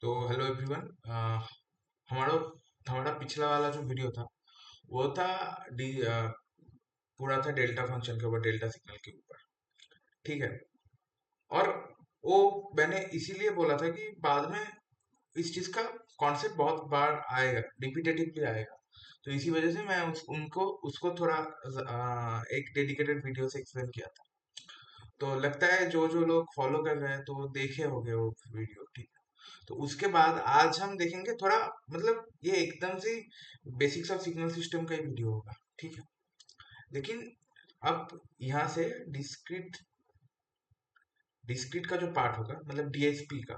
तो hello everyone. हमारा हमारा पिछला वाला जो वीडियो था वो था पूरा था डेल्टा फंक्शन के ऊपर, डेल्टा सिग्नल के ऊपर। ठीक है। और वो मैंने इसीलिए बोला था कि बाद में इस चीज का कॉन्सेप्ट बहुत बार आएगा, रिपीटेटिवली आएगा। तो इसी वजह से मैं उनको उसको थोड़ा एक डेडिकेटेड वीडियो से एक्सप्लेन किया था। तो लगता है जो जो लोग फॉलो कर रहे हैं तो वो देखे होंगे वो वीडियो। ठीक है। तो उसके बाद आज हम देखेंगे थोड़ा, मतलब ये एकदम से बेसिक्स ऑफ सिग्नल सिस्टम का ही वीडियो होगा। ठीक है। लेकिन अब यहाँ से डिस्क्रीट डिस्क्रीट का जो पार्ट होगा, मतलब डीएसपी का,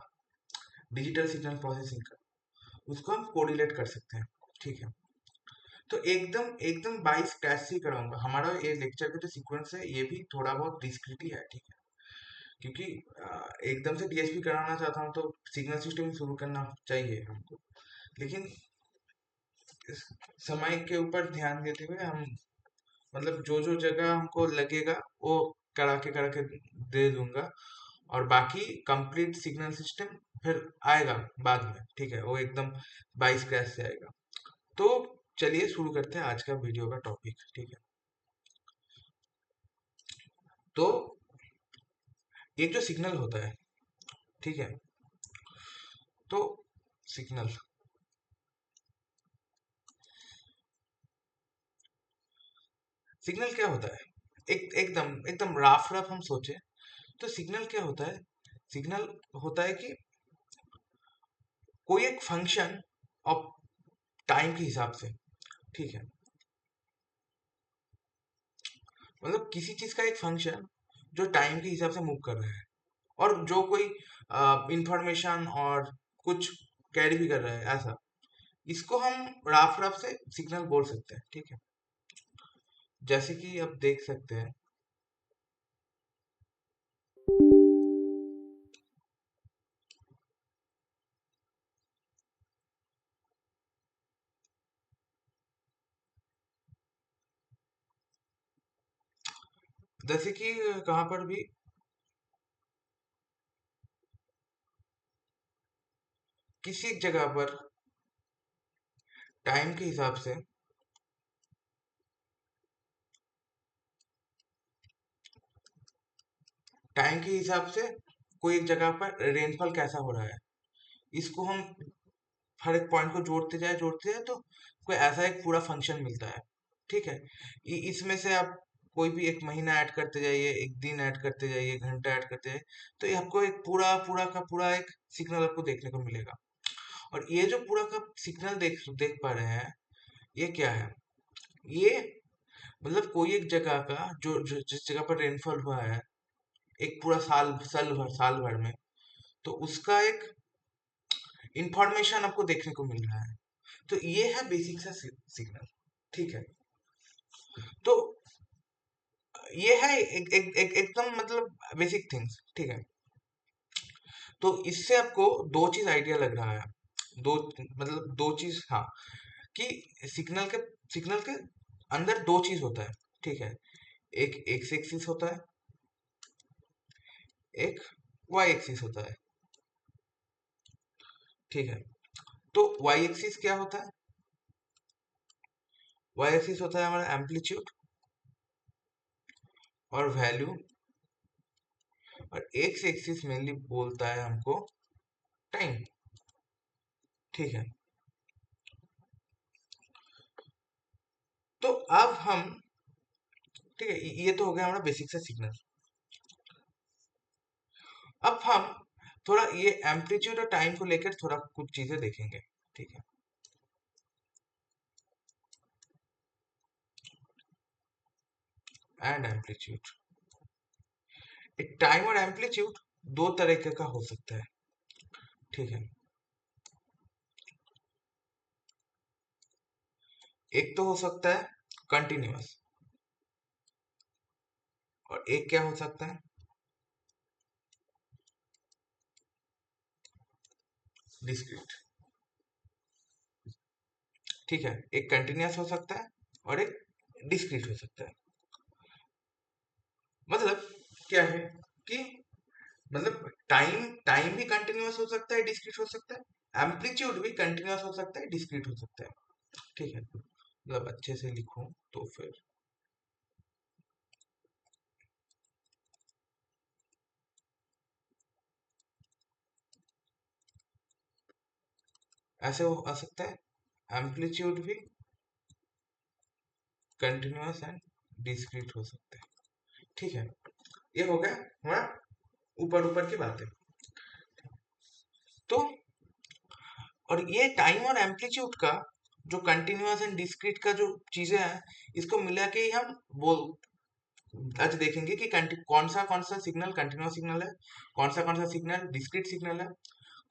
डिजिटल सिग्नल प्रोसेसिंग का, उसको हम कोरिलेट कर सकते हैं। ठीक है। तो एकदम एकदम 22 स्क्रैच से ही कराऊंगा। हमारा ये लेक्चर का जो सीक्वेंस है ये भी थोड़ा बहुत डिस्क्रीट ही है। ठीक है। क्योंकि एकदम से डीएसपी कराना चाहता हूँ तो सिग्नल सिस्टम शुरू करना चाहिए हमको। लेकिन इस समय के ऊपर ध्यान देते हुए हम, मतलब जो जो जगह हमको लगेगा वो करा के दे दूंगा। और बाकी कंप्लीट सिग्नल सिस्टम फिर आएगा बाद में। ठीक है। वो एकदम 22 क्रैश से आएगा। तो चलिए शुरू करते हैं आज का वीडियो का टॉपिक। ठीक है। तो एक जो सिग्नल होता है, ठीक है, तो सिग्नल सिग्नल क्या होता है? एकदम एकदम राफ राफ हम सोचे तो सिग्नल क्या होता है? सिग्नल होता है कि कोई एक फंक्शन ऑफ टाइम के हिसाब से। ठीक है। मतलब किसी चीज का एक फंक्शन जो टाइम के हिसाब से मूव कर रहा है, और जो कोई इंफॉर्मेशन और कुछ कैरी भी कर रहा है, ऐसा इसको हम राफ राफ से सिग्नल बोल सकते हैं। ठीक है। जैसे कि आप देख सकते हैं, जैसे कि कहाँ पर भी किसी एक जगह पर टाइम के हिसाब से, कोई एक जगह पर रेनफॉल कैसा हो रहा है, इसको हम हर एक पॉइंट को जोड़ते जाए तो कोई ऐसा एक पूरा फंक्शन मिलता है। ठीक है। इसमें से आप कोई भी एक महीना ऐड करते जाइए, एक दिन ऐड करते जाइए, घंटा ऐड करते जाइए, तो ये आपको एक पूरा पूरा का पूरा एक सिग्नल आपको देखने को मिलेगा। और ये जो पूरा का सिग्नल देख देख पा रहे हैं, ये क्या है? ये मतलब कोई एक जगह का जिस जगह पर रेनफॉल हुआ है एक पूरा साल भर में, तो उसका एक इंफॉर्मेशन आपको देखने को मिल रहा है। तो ये है बेसिक सा सिग्नल। ठीक है। तो ये है एकदम मतलब बेसिक थिंग्स। ठीक है। तो इससे आपको दो चीज आइडिया लग रहा है। दो, मतलब दो चीज, हाँ, कि सिग्नल के सिग्नल के अंदर दो चीज होता है। ठीक है। एक एक्स एक्सिस होता है, एक वाई एक्सिस होता है। ठीक है। तो वाई एक्सिस क्या होता है? वाई एक्सिस होता है हमारा एम्पलीट्यूड और वैल्यू, और एक्स एक्सिस मेनली बोलता है हमको टाइम। ठीक है। तो अब हम, ठीक है, ये तो हो गया हमारा बेसिक सा सिग्नल। अब हम थोड़ा ये एम्पलीट्यूड और टाइम को लेकर थोड़ा कुछ चीजें देखेंगे। ठीक है। एंड एम्पलीट्यूड, टाइम और एम्पलीट्यूड दो तरीके का हो सकता है। ठीक है। एक तो हो सकता है कंटिन्यूअस, और एक क्या हो सकता है? डिस्क्रीट। ठीक है। एक कंटिन्यूअस हो सकता है और एक डिस्क्रीट हो सकता है। मतलब क्या है कि मतलब टाइम टाइम भी कंटिन्यूअस हो सकता है, डिस्क्रीट हो सकता है, एम्पलीट्यूड भी कंटिन्यूअस हो सकता है, डिस्क्रीट हो सकता है। ठीक है, मतलब अच्छे से लिखूं तो फिर ऐसे हो आ सकता है, एम्पलीट्यूड भी कंटिन्यूअस एंड डिस्क्रीट हो सकता है। ठीक है, ये हो गया हमारा ऊपर ऊपर की बातें। तो और ये टाइम और एम्पलीट्यूड का जो कंटिन्यूअस एंड डिस्क्रीट का जो चीजें हैं, इसको मिला के ही हम बोल आज देखेंगे कि कौन सा सिग्नल कंटिन्यूअस सिग्नल है, कौन सा सिग्नल डिस्क्रीट सिग्नल है,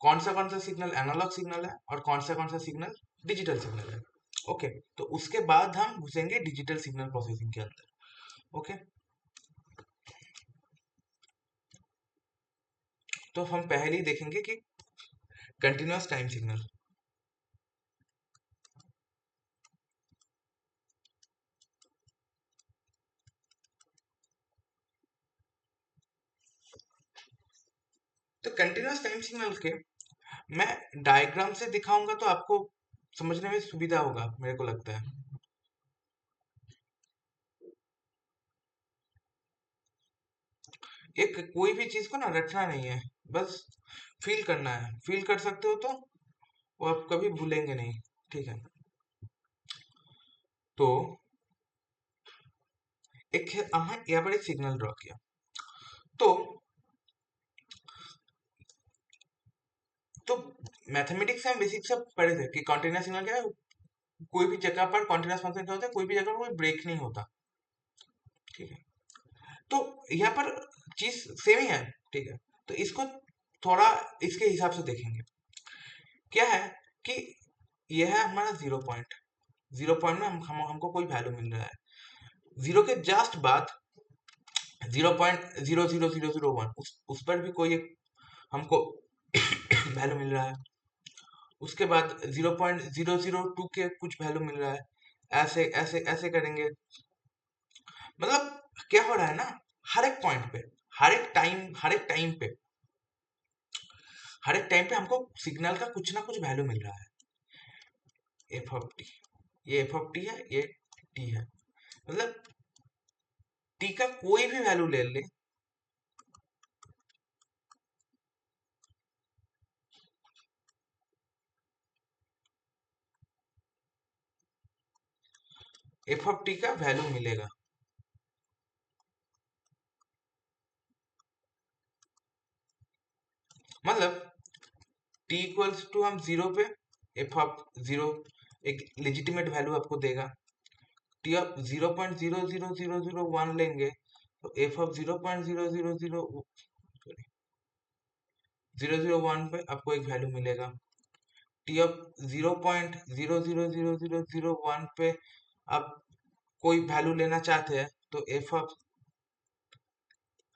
कौन सा सिग्नल एनालॉग सिग्नल है, और कौन सा सिग्नल डिजिटल सिग्नल है। ओके, तो उसके बाद हम घुसेंगे डिजिटल सिग्नल प्रोसेसिंग के अंदर। ओके, तो हम पहले ही देखेंगे कि कंटिन्यूअस टाइम सिग्नल। तो कंटिन्यूअस टाइम सिग्नल के मैं डायग्राम से दिखाऊंगा तो आपको समझने में सुविधा होगा, मेरे को लगता है। एक कोई भी चीज को ना रटना नहीं है, बस फील करना है। फील कर सकते हो तो वो आप कभी भूलेंगे नहीं। ठीक है, तो एक हमने यहाँ पर एक सिग्नल ड्रॉ किया। तो तो मैथमेटिक्स में बेसिक सब पढ़े थे कि कॉन्टिन्यूअस सिग्नल क्या है। कोई भी जगह पर कॉन्टिन्यूअस फंक्शन क्या होता है, कोई भी जगह पर कोई ब्रेक नहीं होता। ठीक है, तो यहाँ पर चीज सेम ही है। ठीक है, तो इसको थोड़ा इसके हिसाब से देखेंगे। क्या है कि यह है हमारा जीरो पॉइंट में हमको कोई वैल्यू मिल रहा है। जीरो के जस्ट बाद 0.00001 उस पर भी कोई एक हमको वैल्यू मिल रहा है। उसके बाद 0.002 के कुछ वैल्यू मिल रहा है। ऐसे ऐसे ऐसे करेंगे। मतलब क्या हो रहा है ना, हर एक पॉइंट पे, हर एक टाइम पे हमको सिग्नल का कुछ ना कुछ वैल्यू मिल रहा है। एफ ऑफ टी, ये एफ ऑफ टी है, ये टी है। मतलब टी का कोई भी वैल्यू ले ले, एफ ऑफ टी का वैल्यू मिलेगा। मतलब टी इक्वल्स टू हम जीरो पे एफ ऑफ जीरो एक लेजिटिमेट वैल्यू आपको देगा। टी ऑफ 0.00001 लेंगे तो एफ ऑफ 0.00001 पे आपको एक वैल्यू मिलेगा। टी ऑफ 0.0000001 पे आप कोई वैल्यू लेना चाहते हैं तो एफ ऑफ,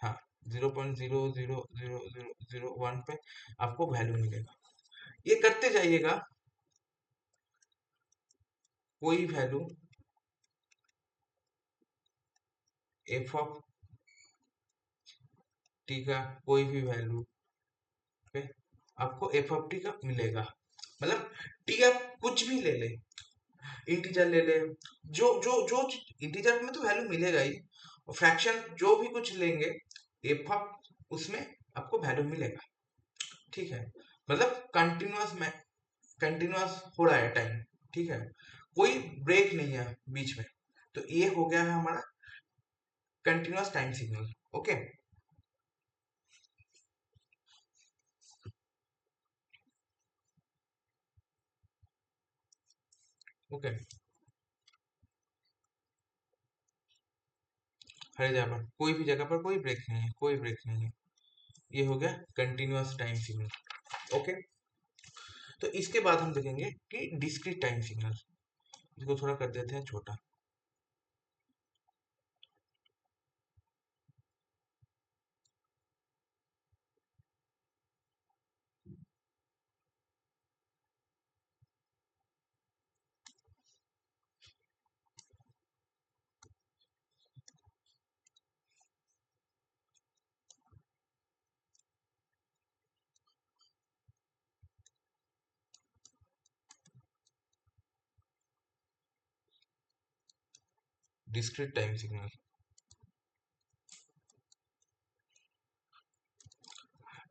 हाँ, 0.00001 पे आपको वैल्यू मिलेगा। ये करते जाइएगा, कोई वैल्यू एफ ऑफ टी का कोई भी वैल्यू पे आपको एफ ऑफ टी का मिलेगा। मतलब टी आप कुछ भी ले ले, इंटीजर ले ले, जो इंटीजर में तो वैल्यू मिलेगा ही, और फ्रैक्शन जो भी कुछ लेंगे एफ ऑफ उसमें आपको वैल्यू मिलेगा। ठीक है, मतलब कंटिन्यूअस हो रहा है टाइम। ठीक है, कोई ब्रेक नहीं है बीच में। तो ये हो गया है हमारा continuous time signal. Okay, okay, हर जगह पर कोई भी जगह पर कोई ब्रेक नहीं है, कोई ब्रेक नहीं है। ये हो गया कंटिन्यूअस टाइम सिग्नल। ओके, तो इसके बाद हम देखेंगे कि डिस्क्रीट टाइम सिग्नल। इसको थोड़ा कर देते हैं छोटा। Discrete time signal.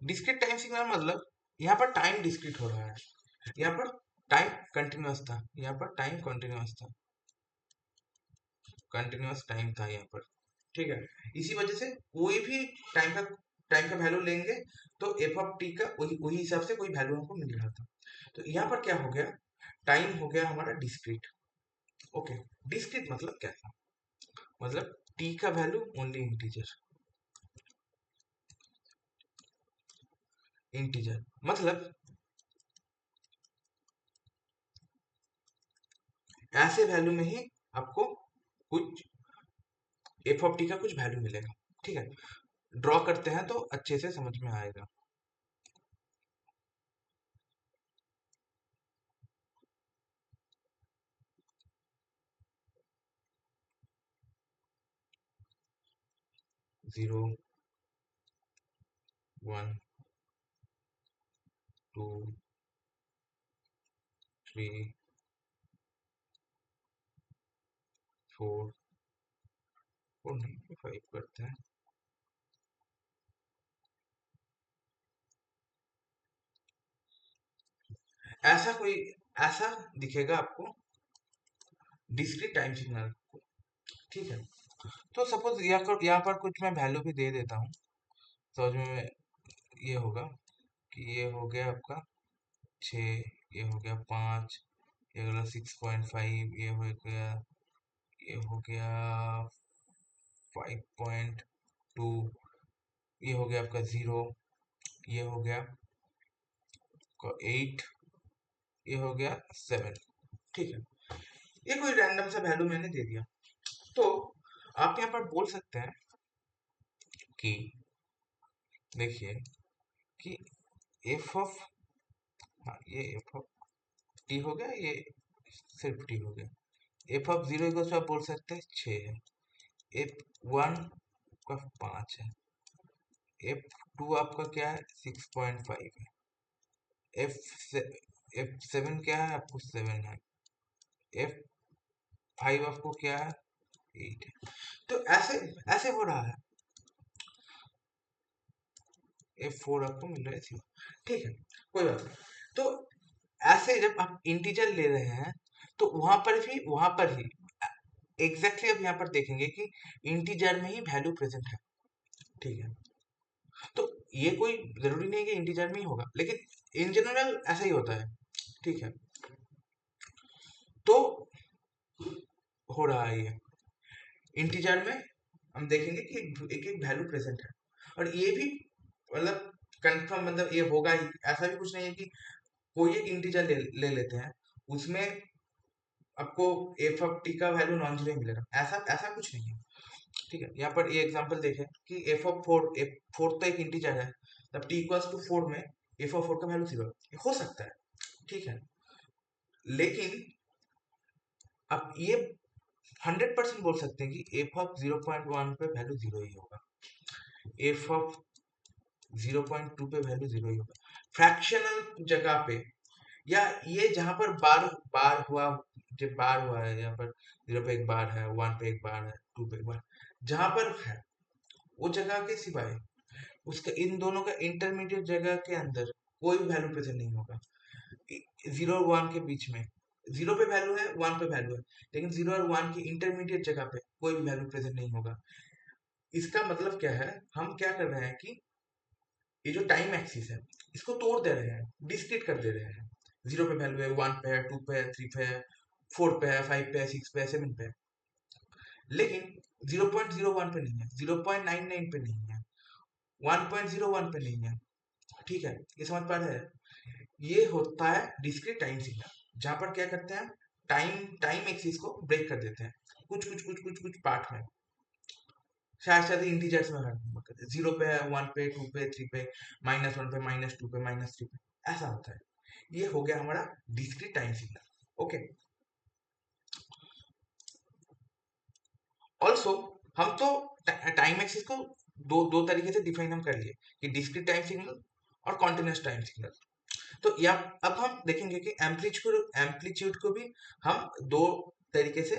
Discrete time signal मतलब यहाँ पर टाइम डिस्क्रीट हो रहा है, यहाँ पर टाइम कंटिन्यूअस था, यहाँ पर टाइम कंटिन्यूअस था, कंटिन्यूअस टाइम था यहाँ पर। ठीक है, इसी वजह से कोई भी टाइम का वैल्यू लेंगे तो एफ ऑफ टी का वही वही हिसाब से कोई वैल्यू हमको मिल रहा था। तो यहाँ पर क्या हो गया, टाइम हो गया हमारा डिस्क्रीट। ओके, डिस्क्रीट मतलब क्या था, मतलब टी का वैल्यू ओनली इंटीजर। इंटीजर मतलब ऐसे वैल्यू में ही आपको कुछ एफ ऑफ टी का कुछ वैल्यू मिलेगा। ठीक है, ड्रॉ करते हैं तो अच्छे से समझ में आएगा। 0, 1, 2, 3, 4, 4 नहीं 5 करते हैं। ऐसा कोई ऐसा दिखेगा आपको डिस्क्रीट टाइम सिग्नल। ठीक है, तो सपोज यहाँ पर कुछ मैं वैल्यू भी दे देता हूँ, समझ में ये होगा कि ये हो गया आपका 6, ये हो गया 5, ये हो गया 6.5, ये हो गया 5.2, ये हो गया आपका 0, ये हो गया आपका 8, ये हो गया 7। ठीक है, ये कोई रैंडम सा वैल्यू मैंने दे दिया। तो आप यहाँ पर बोल सकते हैं कि देखिए कि एफ ऑफ, हाँ ये एफ ऑफ टी हो गया, ये सिर्फ टी हो गया। एफ ऑफ 0 इक्वल आप बोल सकते हैं 6 है, एफ 1 का 5 है, एफ 2 आपका क्या है 6.5 है, एफ एफ 7 क्या है आपको 7 है, एफ 5 आपको क्या है 8 है। तो ऐसे ऐसे हो रहा है, F4 आपको मिल रहा है 0। ठीक है, कोई बात नहीं। तो ऐसे जब आप इंटीजर ले रहे हैं तो वहां पर ही एग्जैक्टली अब यहाँ पर देखेंगे कि इंटीजर में ही वैल्यू प्रेजेंट है। ठीक है, तो ये कोई जरूरी नहीं है कि इंटीजर में ही होगा, लेकिन इन जनरल ऐसा ही होता है। ठीक है, तो हो रहा है ये इंटीजर में, हम देखेंगे कि एक एक वैल्यू प्रेजेंट है। और ये भी मतलब कंफर्म, मतलब ये होगा ही, ऐसा भी कुछ नहीं है कि कोई एक इंटीजर ले लेते हैं, उसमें आपको एफ ऑफ टी का वैल्यू नॉन जीरो मिलेगा, ऐसा ऐसा कुछ नहीं है। ठीक है, यहाँ पर ये एग्जांपल देखें कि एफ फोर तो एक इंटीजर है, तब टी इक्वल्स टू 4 में एफ ऑफ 4 का वैल्यू 0 हो सकता है। ठीक है, लेकिन अब ये 100% बोल सकते हैं कि एफ ऑफ 0.1 पे वैल्यू 0 ही होगा, एफ ऑफ 0.2 पे वैल्यू 0 ही होगा। फ्रैक्शनल जगह पे, या ये जहां पर बार बार हुआ, जब बार हुआ है यहाँ पर 0 पे एक बार है, 1 पे एक बार है, 2 पे एक बार, जहां पर है वो जगह के सिवाय उसका इन दोनों का इंटरमीडिएट जगह के अंदर कोई वैल्यू प्रेजेंट नहीं होगा। 0 और 1 के बीच में 0 पे वैल्यू है, 1 पे वैल्यू है, लेकिन 0 और 1 की इंटरमीडिएट जगह पे कोई भी वैल्यू प्रेजेंट नहीं होगा। इसका मतलब क्या है, हम क्या कर रहे हैं कि ये जो टाइम एक्सिस है इसको तोड़ दे रहे हैं, डिस्क्रीट कर दे रहे हैं। 0 पे वैल्यू है, 1 पे है, 2 पे है, 3 पे है, 4 पे है, 5 पे है, 6 पे है, 7 पे है, लेकिन 0.01 पे नहीं है, 0.99 पे नहीं है, 1.01 पे नहीं है। ठीक है, ये समझ पा रहे हैं, ये होता है डिस्क्रीट टाइम सिग्नल, जहां पर क्या करते हैं, टाइम टाइम एक्सिस को ब्रेक कर देते हैं कुछ पार्ट में, शायद शायद इंटीजर्स में करते हैं, 0 पे है, 1 पे, 2 पे, 3 पे, -1 पे, -2 पे, -3 पे, ऐसा होता है। ये हो गया हमारा discrete time signal. Okay, also हम तो टाइम एक्सिस को दो तरीके से डिफाइन हम कर लिए कि डिस्क्रीट टाइम सिग्नल और कॉन्टिन्यूस टाइम सिग्नल। तो या अब हम देखेंगे कि एम्पलीट्यूड को भी हम दो तरीके से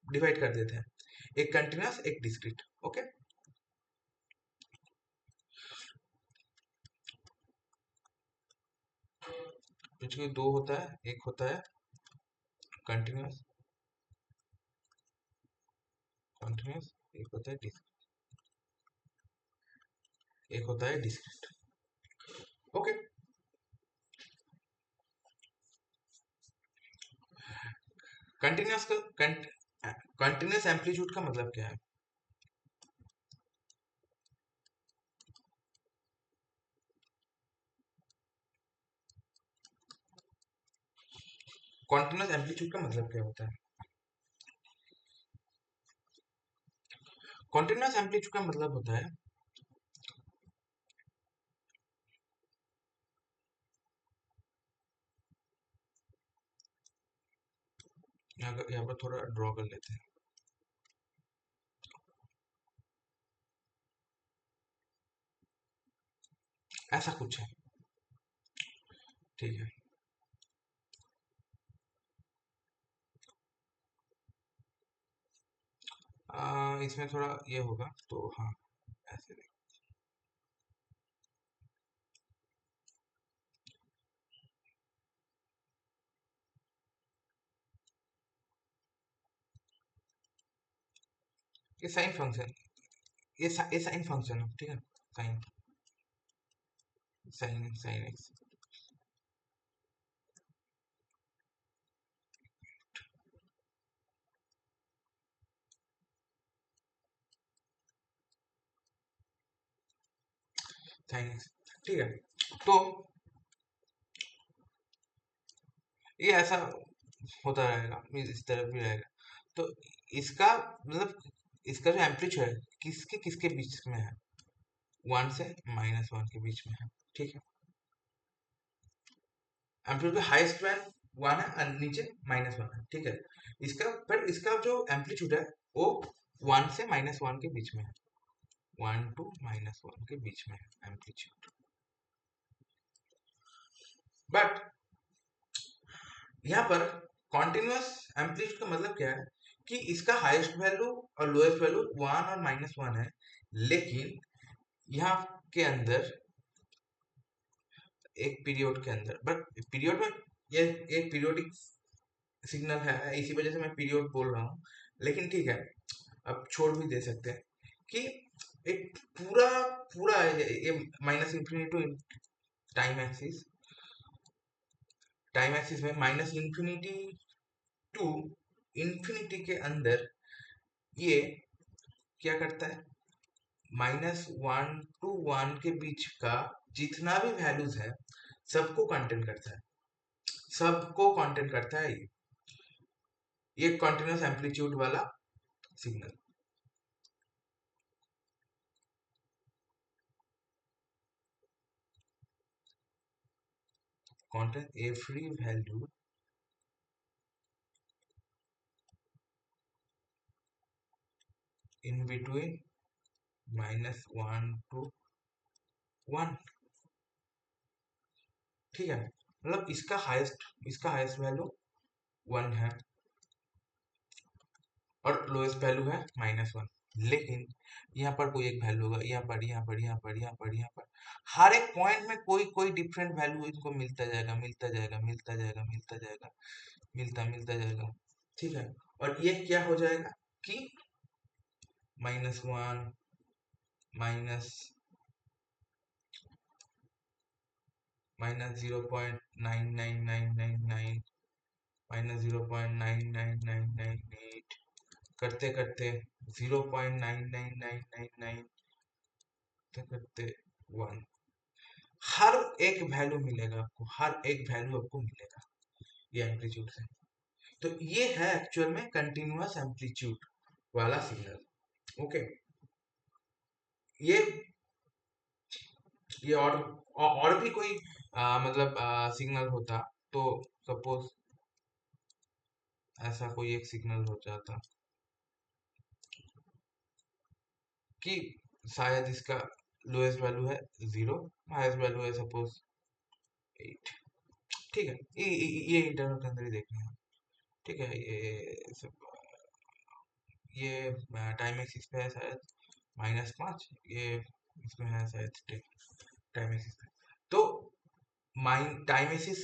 डिवाइड कर देते हैं। एक कंटिन्यूस एक डिस्क्रीट। ओके, पिछले दो होता है, एक होता है कंटिन्यूस, कंटिन्यूस, एक होता है एक होता है डिस्क्रीट। ओके, कंटिन्यूस का कंटिन्यूस एम्पलीट्यूड का मतलब क्या है? कॉन्टिन्यूस एम्पलीट्यूड का मतलब क्या होता है? कॉन्टिन्यूस एम्पलीट्यूड का मतलब होता है, यहाँ पर थोड़ा ड्रॉ कर लेते हैं। ऐसा कुछ है, ठीक है। इसमें थोड़ा ये होगा तो हाँ, ऐसे नहीं। ये साइन फंक्शन, ये साइन फंक्शन है, ठीक है। Sine, sine sine x. Sine x, ठीक है। तो ये ऐसा होता रहेगा, इस तरफ भी रहेगा। तो इसका मतलब, इसका जो एम्पलीट्यूड है किसके किसके बीच में है? 1 से -1 के बीच में है, ठीक है। एम्पलीट्यूड हाईएस्ट वैल्यू 1 है और नीचे -1 है, ठीक है। इसका पर इसका जो एम्पलीट्यूड है वो 1 से -1 के बीच में है, 1 to -1 के बीच में है एम्पलीट्यूड। बट यहाँ पर कॉन्टिन्यूअस एम्पलीट्यूड का मतलब क्या है कि इसका हाईएस्ट वैल्यू और लोएस्ट वैल्यू 1 और -1 है, लेकिन यहाँ के अंदर एक पीरियड के अंदर, बट पीरियड में ये एक पीरियोडिक सिग्नल है, इसी वजह से मैं पीरियड बोल रहा हूँ। लेकिन ठीक है, अब छोड़ भी दे सकते हैं कि एक पूरा पूरा ये minus infinity to time axis, time axis में -इंफिनिटी टू इंफिनिटी के अंदर ये क्या करता है, -1 to 1 के बीच का जितना भी वैल्यूज है सबको कंटेंट करता है, सबको कंटेंट करता है ये कंटिन्यूस एम्पलीट्यूड वाला signal. contain every value in between -1 to 1, ठीक है। मतलब इसका हाईएस्ट वैल्यू 1 है और लोएस्ट वैल्यू है -1, लेकिन यहाँ पर कोई एक वैल्यू होगा, यहाँ पर यहाँ पर यहाँ पर यहाँ पर यहाँ पर हर एक पॉइंट में कोई कोई डिफरेंट वैल्यू इनको मिलता जाएगा, मिलता जाएगा, मिलता जाएगा, मिलता जाएगा, मिलता जाएगा, ठीक है। और ये क्या हो जाएगा कि -1 माइनस -0.99999, -0.99998, करते करते 0.99999 करते 1। हर एक वैल्यू मिलेगा आपको, हर एक वैल्यू आपको मिलेगा ये एम्पलीट्यूड से। तो ये है एक्चुअल में कंटिन्यूअस एम्पलीट्यूड वाला सिग्नल। ओके, ये और भी कोई मतलब सिग्नल होता तो, सपोज ऐसा कोई एक सिग्नल हो जाता कि शायद इसका लोएस्ट वैल्यू है 0, हाईएस्ट वैल्यू है सपोज 8, ठीक है। ये इंटरनल के अंदर ही देखना है, ठीक है। ये सब ये टाइम एक्सिस पे है शायद -5, ये इसमें है शायद टाइम एक्सिस पे। तो टाइम एक्सिस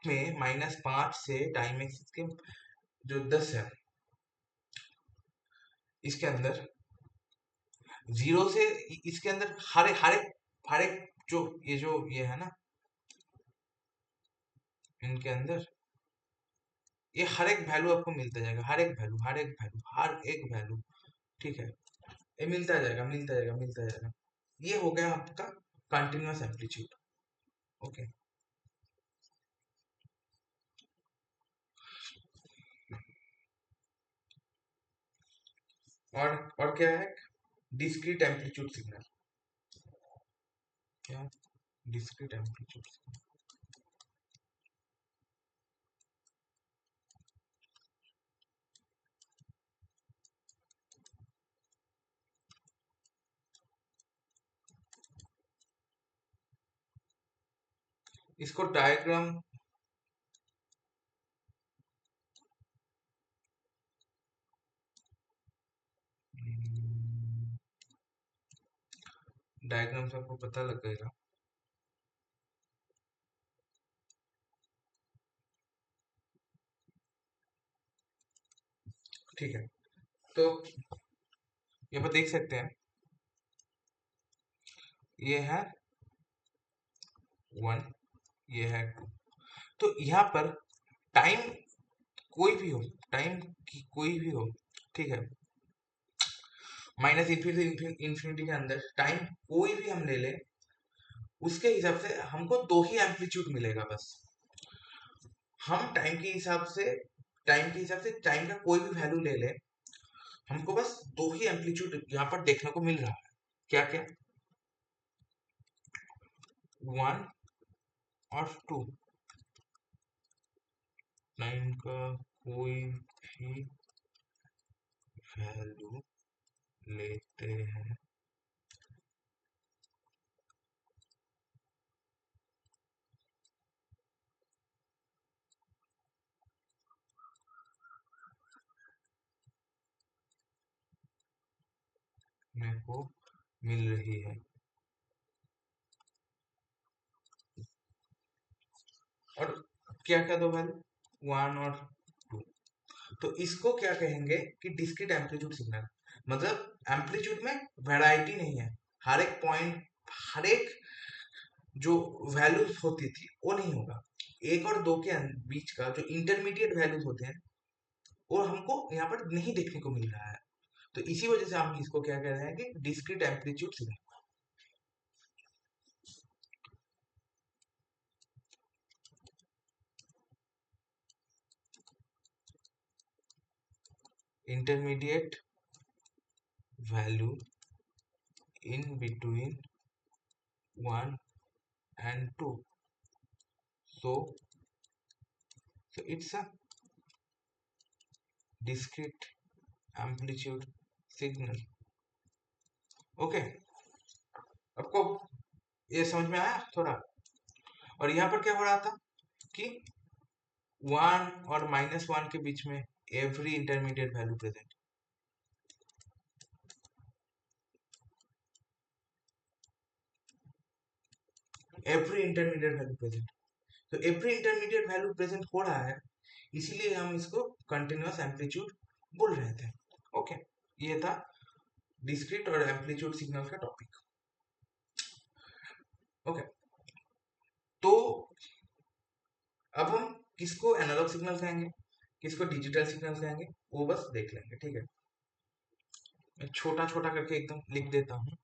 में -5 से टाइम एक्सिस के जो 10 है इसके अंदर, जीरो से इसके अंदर हर एक जो ये है ना, इनके अंदर ये हर एक वैल्यू आपको मिलता जाएगा, हर एक वैल्यू, ठीक है। ये मिलता जाएगा, मिलता जाएगा। ये हो गया आपका कंटिन्यूअस एम्पलीट्यूड। ओके। और क्या है, डिस्क्रीट एम्पलीट्यूड सिग्नल। क्या, डिस्क्रीट एम्पलीट्यूड सिग्नल। इसको डायग्राम, डायग्राम से आपको पता लग गएगा। ठीक है, तो यहाँ पर देख सकते हैं, ये है 1, ये है 2। तो यहाँ पर टाइम कोई भी हो, टाइम की कोई भी हो, ठीक है, -इन्फिनिटी के अंदर टाइम कोई भी हम ले लें, उसके हिसाब से हमको दो ही एम्पलीट्यूड मिलेगा बस। हम टाइम के हिसाब से टाइम का कोई भी वैल्यू ले ले, हमको बस दो ही एम्पलीट्यूड यहाँ पर देखने को मिल रहा है। क्या क्या, 1 और 2। टाइम का कोई भी वैल्यू लेते हैं, मेरे को मिल रही है। और क्या क्या दो वैल्यू, 1 और 2। तो इसको क्या कहेंगे कि डिस्क्रीट एम्पलीट्यूड सिग्नल। मतलब एम्पलीट्यूड में वैरायटी नहीं है, हर एक पॉइंट, हर एक जो वैल्यूज होती थी वो नहीं होगा। एक और दो के बीच का जो इंटरमीडिएट वैल्यूज होते हैं वो हमको यहाँ पर नहीं देखने को मिल रहा है। तो इसी वजह से हम इसको क्या कह रहे हैं कि discrete amplitude signal. Intermediate value in between 1 and 2, so it's a discrete amplitude signal। Okay, आपको ये समझ में आया थोड़ा। और यहाँ पर क्या हो रहा था कि 1 और -1 के बीच में every intermediate value present, every intermediate value present. तो एवरी इंटरमीडिएट वैल्यू प्रेजेंट हो रहा है, इसीलिए हम इसको कंटिन्यूअस एम्पलीट्यूड बोल रहे थे। ओके, ये था डिस्क्रीट और एम्पलीट्यूड सिग्नल का टॉपिक। ओके, तो अब हम किसको एनालॉग सिग्नल कहेंगे, किसको डिजिटल सिग्नल कहेंगे, वो बस देख लेंगे। ठीक है, मैं छोटा छोटा करके एकदम लिख देता हूँ।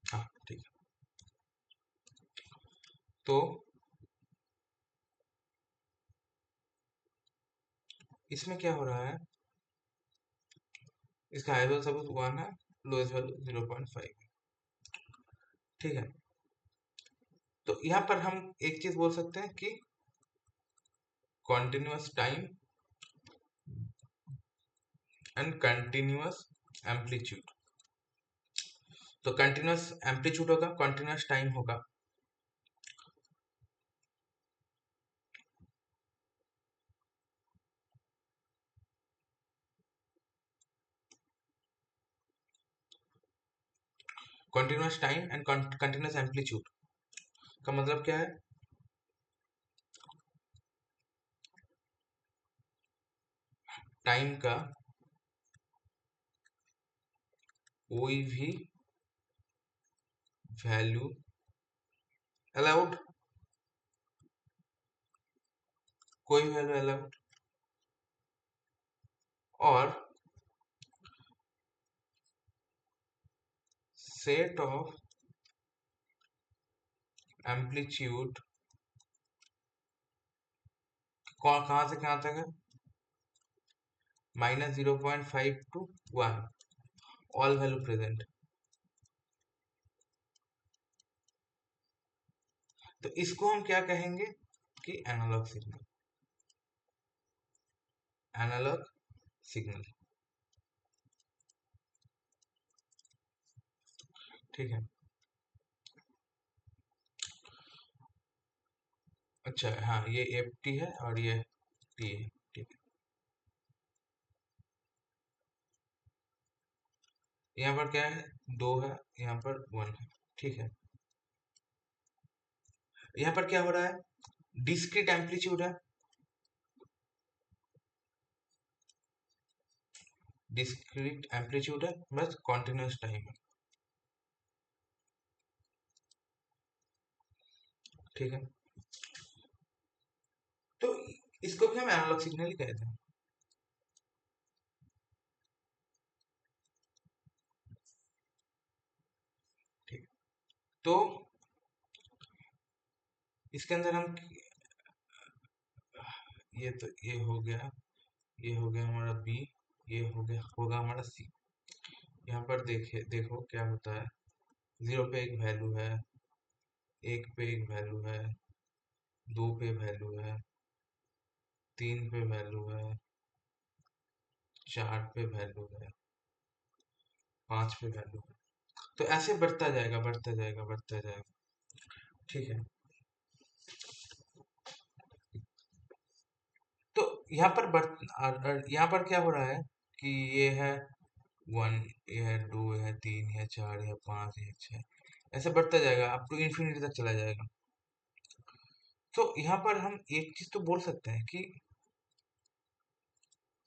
हाँ ठीक है, तो इसमें क्या हो रहा है, इसका हाईएस्ट वैल्यू सपोज 1 है, लोएस्ट वैल्यू 0.5। ठीक है, तो यहाँ पर हम एक चीज बोल सकते हैं कि continuous time and continuous amplitude. तो कंटिन्यूअस एम्पलीट्यूड होगा, कंटिन्यूअस टाइम होगा। Continuous time and continuous amplitude का मतलब क्या है? टाइम का कोई भी वैल्यू अलाउड, कोई भी वैल्यू अलाउड, और सेट ऑफ एम्पलीट्यूड कहाँ से कहाँ तक है? -0.5 to 1, ऑल वैल्यू प्रेजेंट। तो इसको हम क्या कहेंगे कि एनालॉग सिग्नल, एनालॉग सिग्नल। ठीक है। अच्छा, हाँ, ये एफ टी है और ये टी है। ठीक है। यहाँ पर क्या है? 2 है, यहाँ पर 1 है। ठीक है। यहाँ पर क्या हो रहा है? डिस्क्रीट एम्पलीट्यूड है, डिस्क्रीट एम्पलीट्यूड है, बस कॉन्टिन्यूस टाइम है। ठीक है। तो इसको भी हम एनालॉग सिग्नल ही कहते हैं। ठीक है। तो इसके अंदर हम, ये हो गया, ये हो गया हमारा बी, ये हो गया होगा हमारा सी। यहाँ पर देखो क्या होता है। 0 पे एक वैल्यू है, 1 पे एक वैल्यू है, 2 पे वैल्यू है, 3 पे वैल्यू है, 4 पे वैल्यू है, 5 पे वैल्यू है। तो ऐसे बढ़ता जाएगा, बढ़ता जाएगा, बढ़ता जाएगा। ठीक है। तो यहाँ पर यहाँ पर क्या हो रहा है कि ये है 1, ये है 2, ये है 3, ये है 4, ये है 5, ये है 6, ऐसे बढ़ता जाएगा अप टू इन्फिनिटी तक चला जाएगा। तो यहाँ पर हम एक चीज तो बोल सकते हैं कि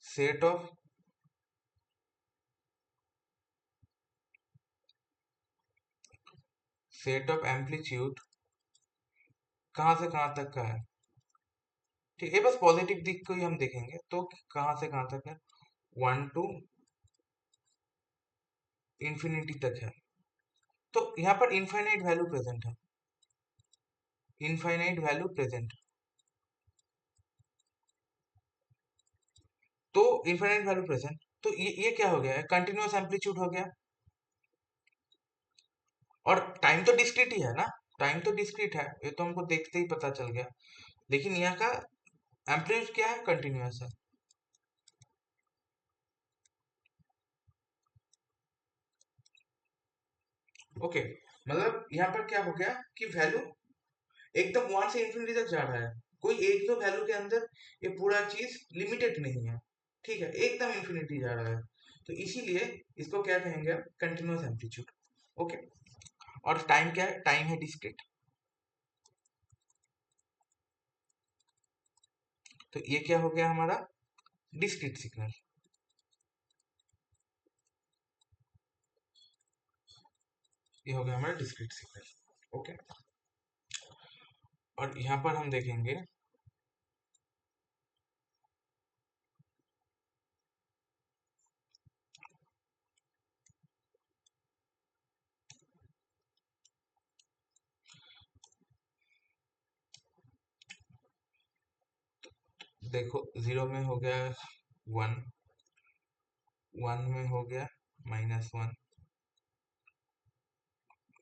set of set of amplitude कहाँ से कहाँ तक का है। ठीक है, बस पॉजिटिव दिख को ही हम देखेंगे तो कहाँ से कहाँ तक है? 1 टू इंफिनिटी तक है। तो यहाँ पर इनफाइनाइट वैल्यू प्रेजेंट है, इनफाइनाइट वैल्यू प्रेजेंट। तो इनफाइनाइट वैल्यू प्रेजेंट, तो ये क्या हो गया? कंटिन्यूअस एम्पलीट्यूड हो गया। और टाइम तो डिस्क्रीट ही है ना, टाइम तो डिस्क्रीट है, ये तो हमको देखते ही पता चल गया। लेकिन यहाँ का एम्पलीट्यूड क्या है? कंटिन्यूअस है। ओके, मतलब यहाँ पर क्या हो गया कि वैल्यू एकदम 1 से इंफिनिटी तक जा रहा है। कोई एक दो वैल्यू के अंदर ये पूरा चीज लिमिटेड नहीं है। ठीक है, एकदम इंफिनिटी जा रहा है। तो इसीलिए इसको क्या कहेंगे? Continuous amplitude. ओके। और टाइम क्या है? टाइम है डिस्क्रीट। तो ये क्या हो गया हमारा? Discrete signal. ये हो गया हमारा डिस्क्रीट सिग्नल। ओके। और यहाँ पर हम देखेंगे, देखो 0 में हो गया 1, 1 में हो गया -1,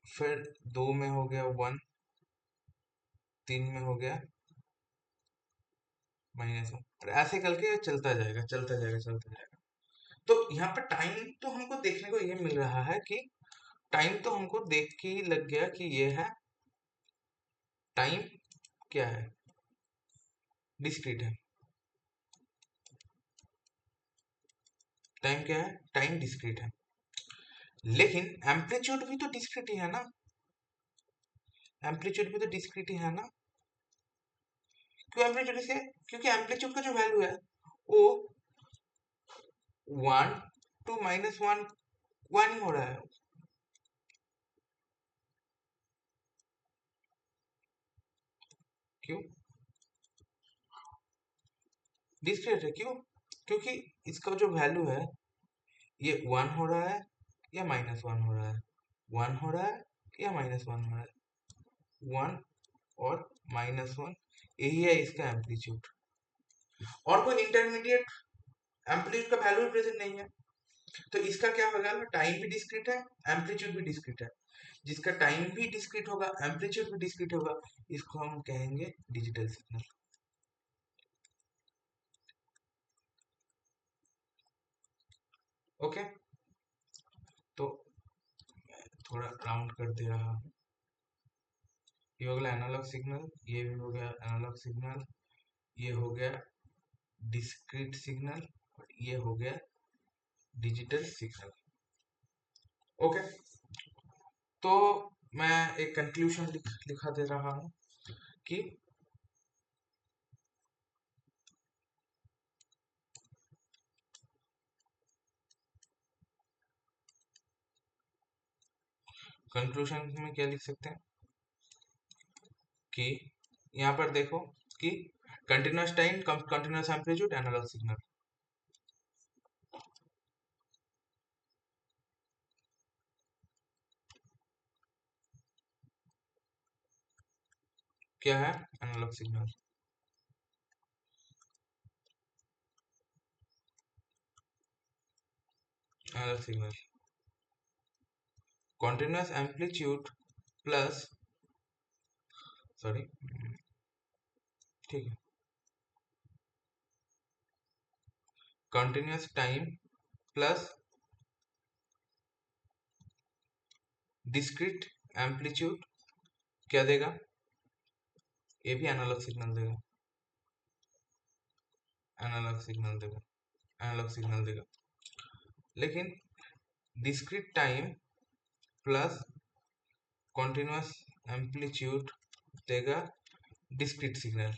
फिर 2 में हो गया 1, 3 में हो गया -1, और ऐसे करके चलता जाएगा, चलता जाएगा, चलता जाएगा। तो यहाँ पर टाइम तो हमको देखने को ये मिल रहा है कि टाइम तो हमको देख के ही लग गया कि ये है टाइम, क्या है, डिस्क्रीट है। टाइम क्या है, टाइम डिस्क्रीट है। लेकिन एम्पलीट्यूड भी तो डिस्क्रीट ही है ना, एम्पलीट्यूड भी तो डिस्क्रीट ही है ना। क्यों एम्पलीट्यूड से, क्योंकि एम्पलीट्यूड का जो वैल्यू है वो 1 to -1 1 ही हो रहा है। क्यों डिस्क्रीट है, क्यों, क्योंकि इसका जो वैल्यू है ये 1 हो रहा है या -1 हो रहा है, 1 हो रहा है या -1 हो रहा है, 1 और -1, यही है इसका एम्पलीट्यूड। और कोई इंटरमीडिएट एम्पलीट्यूड का वैल्यू प्रेजेंट नहीं है। तो इसका क्या होगा, टाइम भी डिस्क्रीट है, एम्पलीट्यूड भी डिस्क्रीट है। जिसका टाइम भी डिस्क्रीट होगा, एम्पलीट्यूड भी डिस्क्रीट होगा, इसको हम कहेंगे डिजिटल सिग्नल। ओके, तो थोड़ा राउंड कर दे रहा हूँ। ये हो गया एनालॉग सिग्नल, ये भी हो गया एनालॉग सिग्नल, ये हो गया डिस्क्रीट सिग्नल, और ये हो गया डिजिटल सिग्नल। ओके, तो मैं एक कंक्लूजन लिखा दे रहा हूँ कि कंक्लूजन में क्या लिख सकते हैं कि यहाँ पर देखो कि continuous time, continuous amplitude, analog signal. क्या है analog signal, analog signal continuous amplitude plus, sorry, ठीक है, continuous time plus discrete amplitude क्या देगा, ये भी एनालॉग सिग्नल देगा, एनालॉग सिग्नल देगा, एनालॉग सिग्नल देगा। लेकिन discrete time plus continuous amplitude देगा discrete signal,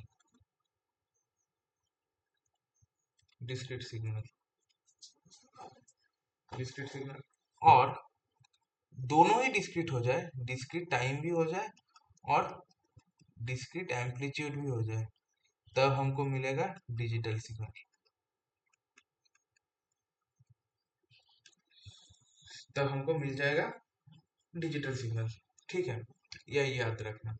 discrete signal, discrete signal. और दोनों ही डिस्क्रीट हो जाए, डिस्क्रीट टाइम भी हो जाए और डिस्क्रीट एम्पलीट्यूड भी हो जाए, तब हमको मिलेगा डिजिटल सिग्नल, तब हमको मिल जाएगा डिजिटल सिग्नल। ठीक है, यही याद रखना।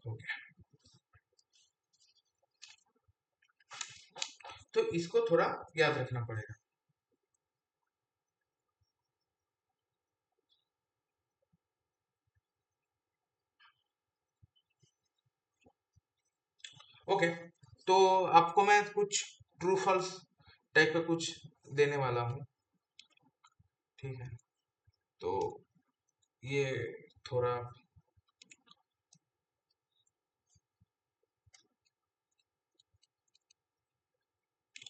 ओके, तो इसको थोड़ा याद रखना पड़ेगा। ओके, तो आपको मैं कुछ ट्रू फॉल्स टाइप का कुछ देने वाला हूँ। ठीक है, तो ये थोड़ा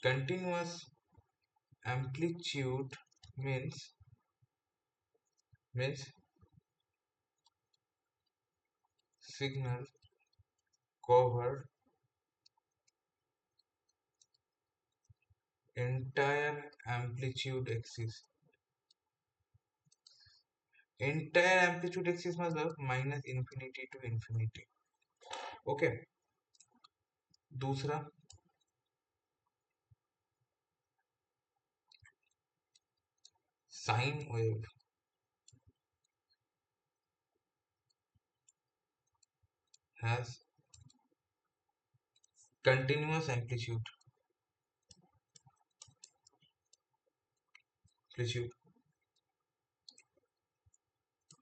continuous amplitude means signal cover entire amplitude axis, entire amplitude axis मतलब -infinity to infinity। ओके, दूसरा sine wave has continuous amplitude amplitude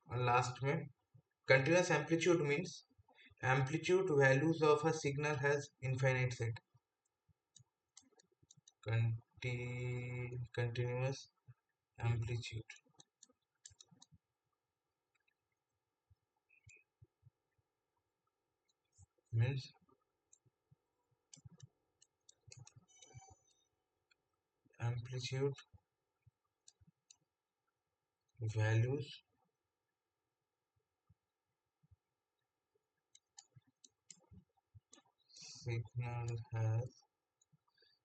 और लास्ट में continuous amplitude means amplitude values of a signal has infinite set. Continuous amplitude means amplitude values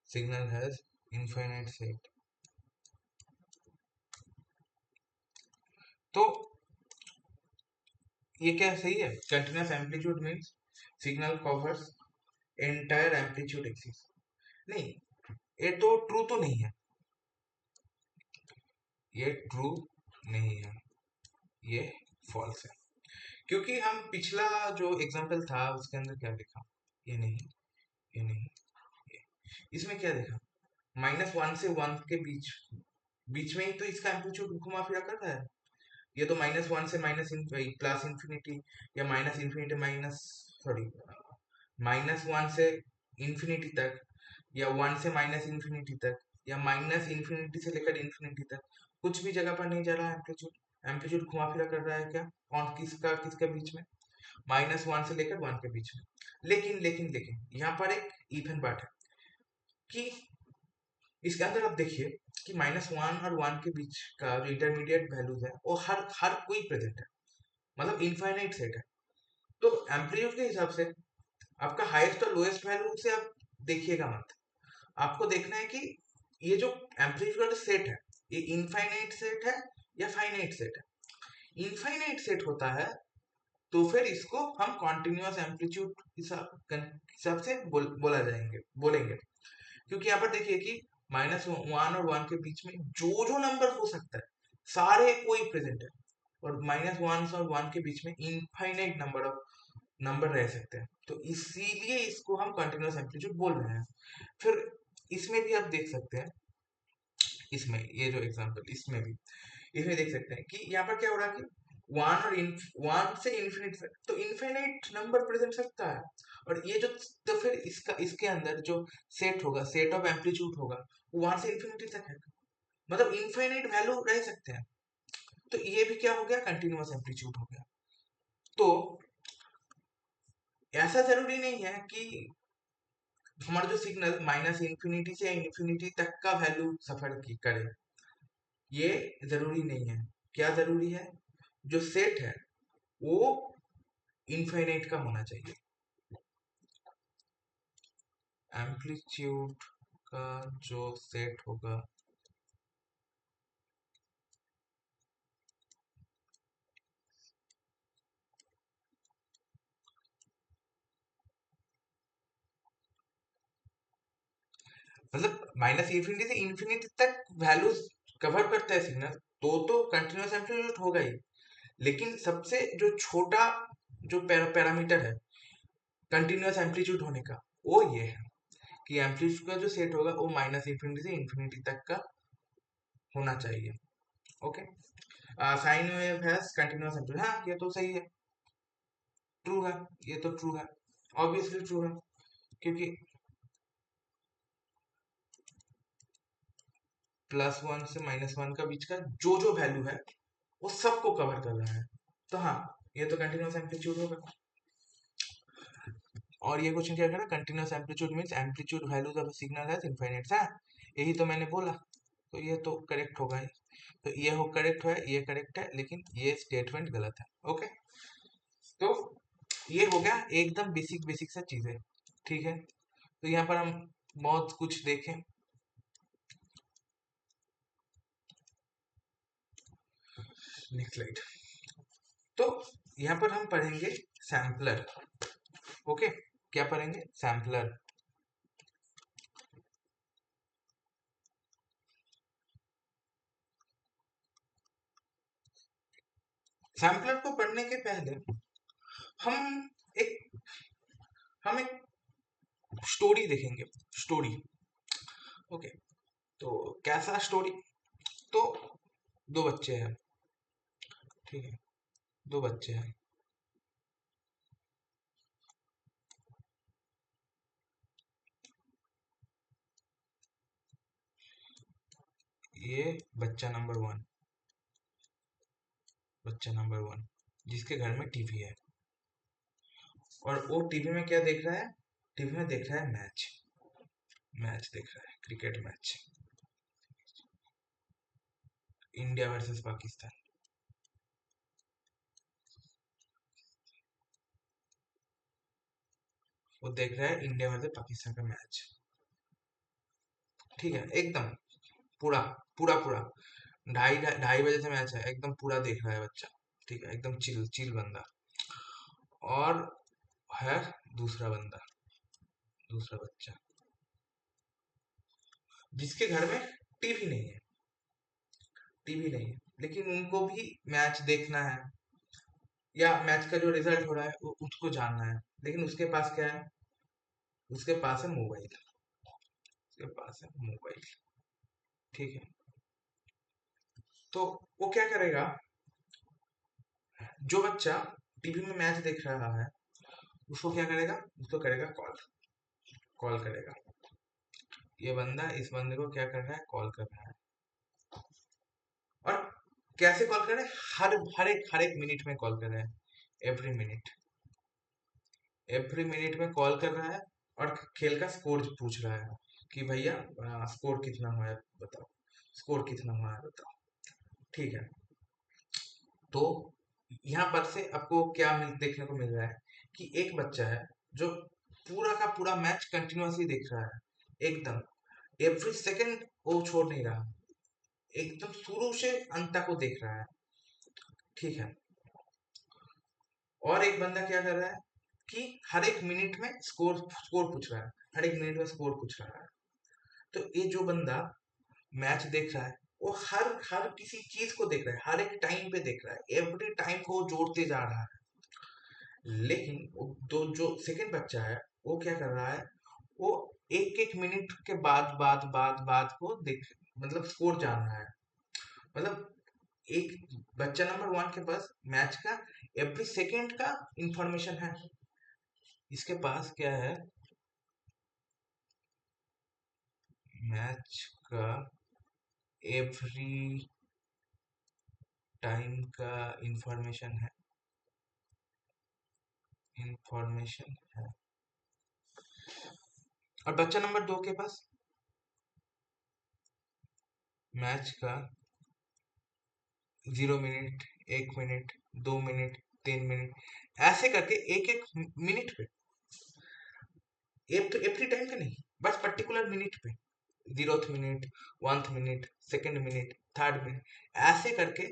signal has infinite set. तो ये क्या सही है? Continuous amplitude means signal covers entire amplitude axis. नहीं, ये तो ट्रू तो नहीं है, ये ट्रू नहीं है, ये फॉल्स है। क्योंकि हम पिछला जो एग्जांपल था उसके अंदर क्या देखा, ये नहीं, ये नहीं, ये इसमें क्या देखा, -1 से 1 के बीच बीच में ही तो इसका एम्पलीट्यूड घुमा फिरा कर रहा है। ये तो -1 से प्लस इंफिनिटी, या माइनस इंफिनिटी माइनस, सॉरी, -1 से इंफिनिटी तक, या 1 से माइनस इंफिनिटी तक, या माइनस इंफिनिटी से लेकर इंफिनिटी तक, कुछ भी जगह पर नहीं जा रहा है एम्पलीट्यूड। एम्पलीट्यूड घुमा फिरा कर रहा है क्या, कौन किसका किसके बीच में, -1 से लेकर 1 के बीच में। लेकिन लेकिन लेकिन यहाँ पर एक इवन बात है कि इसके अंदर आप देखिए कि -1 और 1 के बीच का जो इंटरमीडिएट वैल्यूज है वो हर हर कोई प्रेजेंट है, मतलब इनफाइनाइट सेट है। तो एम्पलीट्यूड के हिसाब से आपका हाईएस्ट और लोएस्ट वैल्यू से आप देखिएगा मत, आपको देखना है कि ये जो एम्पलीट्यूड का जो सेट है ये इनफाइनाइट सेट है या फाइनाइट सेट है। इनफाइनाइट सेट होता है तो फिर इसको हम कॉन्टिन्यूअस एम्पलीट्यूड हिसाब से बोला जाएंगे बोलेंगे। क्योंकि यहाँ पर देखिए कि -1 और 1 के बीच में जो जो नंबर हो सकता है सारे कोई प्रेजेंट है, और -1 और 1 के बीच में इनफाइनाइट नंबर रह सकते हैं, तो इसीलिए इसको हम कंटिन्यूअस एम्पलीट्यूड बोल रहे हैं। फिर इसमें भी आप देख सकते हैं, इसमें ये जो एग्जांपल इसमें भी इसमें देख सकते हैं कि यहाँ पर क्या हो रहा है कि 1 से इन्फिनिट तक तो इनफाइनाइट नंबर प्रेजेंट सकता है, और ये जो, तो फिर इसका इसके अंदर जो सेट होगा, सेट ऑफ एम्पलीट्यूड होगा, वो 1 से इन्फिनिटी तक है, मतलब इनफाइनाइट वैल्यू रह सकते हैं। तो ये भी क्या हो गया, कंटिन्यूअस एम्पलीट्यूड हो गया। तो ऐसा जरूरी नहीं है कि हमारा जो सिग्नल माइनस इंफिनिटी से इंफिनिटी तक का वैल्यू सफर की करे, ये जरूरी नहीं है। क्या जरूरी है, जो सेट है वो इनफाइनाइट का होना चाहिए। एम्पलीट्यूड का जो सेट होगा मतलब माइनस इंफिनिटी से इंफिनिटी तक वैल्यूज कवर करता है सिग्नल, तो कंटिन्यूअस एम्पलीट्यूड होगा ही। लेकिन सबसे जो छोटा जो पैरामीटर है कंटिन्यूअस एम्पलीट्यूड होने का, वो ये है कि एम्पलीट्यूड का जो सेट होगा वो माइनस इंफिनिटी से इंफिनिटी तक का होना चाहिए। Okay, sine wave has continuous amplitude, हाँ ये तो सही है, ट्रू है, ये तो ट्रू है, ऑब्वियसली ट्रू है, क्योंकि +1 से -1 का बीच का जो जो वैल्यू है वो सबको कवर कर रहा है, तो हाँ ये तो कंटिन्यूअस एम्पलीट्यूड होगा। और ये क्वेश्चन क्या कह रहा है, continuous amplitude means amplitude values of signal has infinite, हाँ यही तो मैंने बोला, तो ये तो करेक्ट होगा ही। तो ये हो करेक्ट है, ये करेक्ट है, लेकिन ये स्टेटमेंट गलत है। ओके, तो ये हो गया एकदम बेसिक बेसिक सा चीजें, ठीक है। तो यहाँ पर हम बहुत कुछ देखें, नेक्स्ट स्लाइड। तो यहाँ पर हम पढ़ेंगे सैम्पलर। ओके, क्या पढ़ेंगे, सैम्पलर। सैम्पलर को पढ़ने के पहले हम एक हम एक स्टोरी देखेंगे, स्टोरी। ओके, तो कैसा स्टोरी? तो दो बच्चे हैं, ठीक है, दो बच्चे हैं। ये बच्चा नंबर वन, बच्चा नंबर वन जिसके घर में टीवी है, और वो टीवी में क्या देख रहा है? टीवी में देख रहा है मैच, मैच देख रहा है, cricket match, India versus Pakistan. वो देख रहा है इंडिया वर्सेस पाकिस्तान का मैच, ठीक है, एकदम पूरा, पूरा ढाई ढाई बजे से मैच है, एकदम पूरा देख रहा है बच्चा, ठीक है, एकदम चिल चिल बंदा। और है दूसरा बंदा, दूसरा बच्चा जिसके घर में टीवी नहीं है, टीवी नहीं है, लेकिन उनको भी मैच देखना है, या मैच का जो रिजल्ट हो रहा है उसको जानना है, लेकिन उसके पास क्या है? उसके पास है मोबाइल, उसके पास है मोबाइल, ठीक है। तो वो क्या करेगा? जो बच्चा टीवी में मैच देख रहा है, उसको क्या करेगा? उसको करेगा कॉल, कॉल करेगा। ये बंदा इस बंदे को क्या कर रहा है? कॉल कर रहा है। और कैसे कॉल कर रहा है? हर एक मिनट में कॉल कर रहा है, एवरी मिनट, एवरी मिनट में कॉल कर रहा है, और खेल का स्कोर पूछ रहा है कि भैया स्कोर कितना हुआ है बताओ, स्कोर कितना हुआ है बताओ, ठीक है। तो यहाँ पर से आपको क्या देखने को मिल रहा है कि एक बच्चा है जो पूरा का पूरा मैच कंटिन्यूअसली देख रहा है, एकदम एवरी सेकंड वो छोड़ नहीं रहा, एकदम शुरू से अंत तक वो देख रहा है, ठीक है। और एक बंदा क्या कर रहा है कि हर एक मिनट में स्कोर स्कोर पूछ रहा है, हर एक मिनट में स्कोर पूछ रहा है। तो ये जो बंदा मैच देख रहा है, वो हर हर किसी चीज को देख रहा है, हर एक टाइम पे देख रहा है, एवरी टाइम को वो जोड़ते जा रहा है। लेकिन दो जो सेकंड बच्चा है, वो क्या कर रहा है? वो एक एक मिनट के बाद को देख, मतलब स्कोर जान रहा है। मतलब एक बच्चा नंबर वन के पास मैच का एवरी सेकंड का इंफॉर्मेशन है, इसके पास क्या है? मैच का एवरी टाइम का इंफॉर्मेशन है, इंफॉर्मेशन है। और बच्चा नंबर दो के पास मैच का 0 मिनट, 1 मिनट, 2 मिनट, 3 मिनट, ऐसे करके एक एक मिनट पे, एवरी टाइम का नहीं, बस पर्टिकुलर मिनट पे, 0th minute, 1th minute, 2nd minute, 3rd minute, ऐसे करके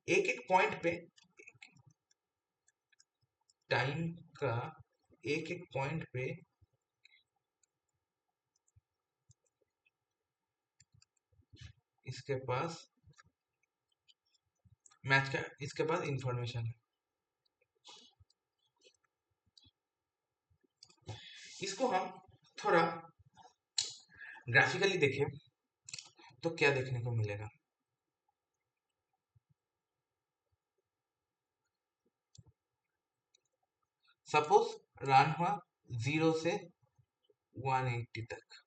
एक एक पॉइंट पे, टाइम का एक एक पॉइंट पे इसके पास मैच का, इसके पास इंफॉर्मेशन है। इसको हम थोड़ा ग्राफिकली देखें तो क्या देखने को मिलेगा? सपोज रन हुआ 0 से 180 तक,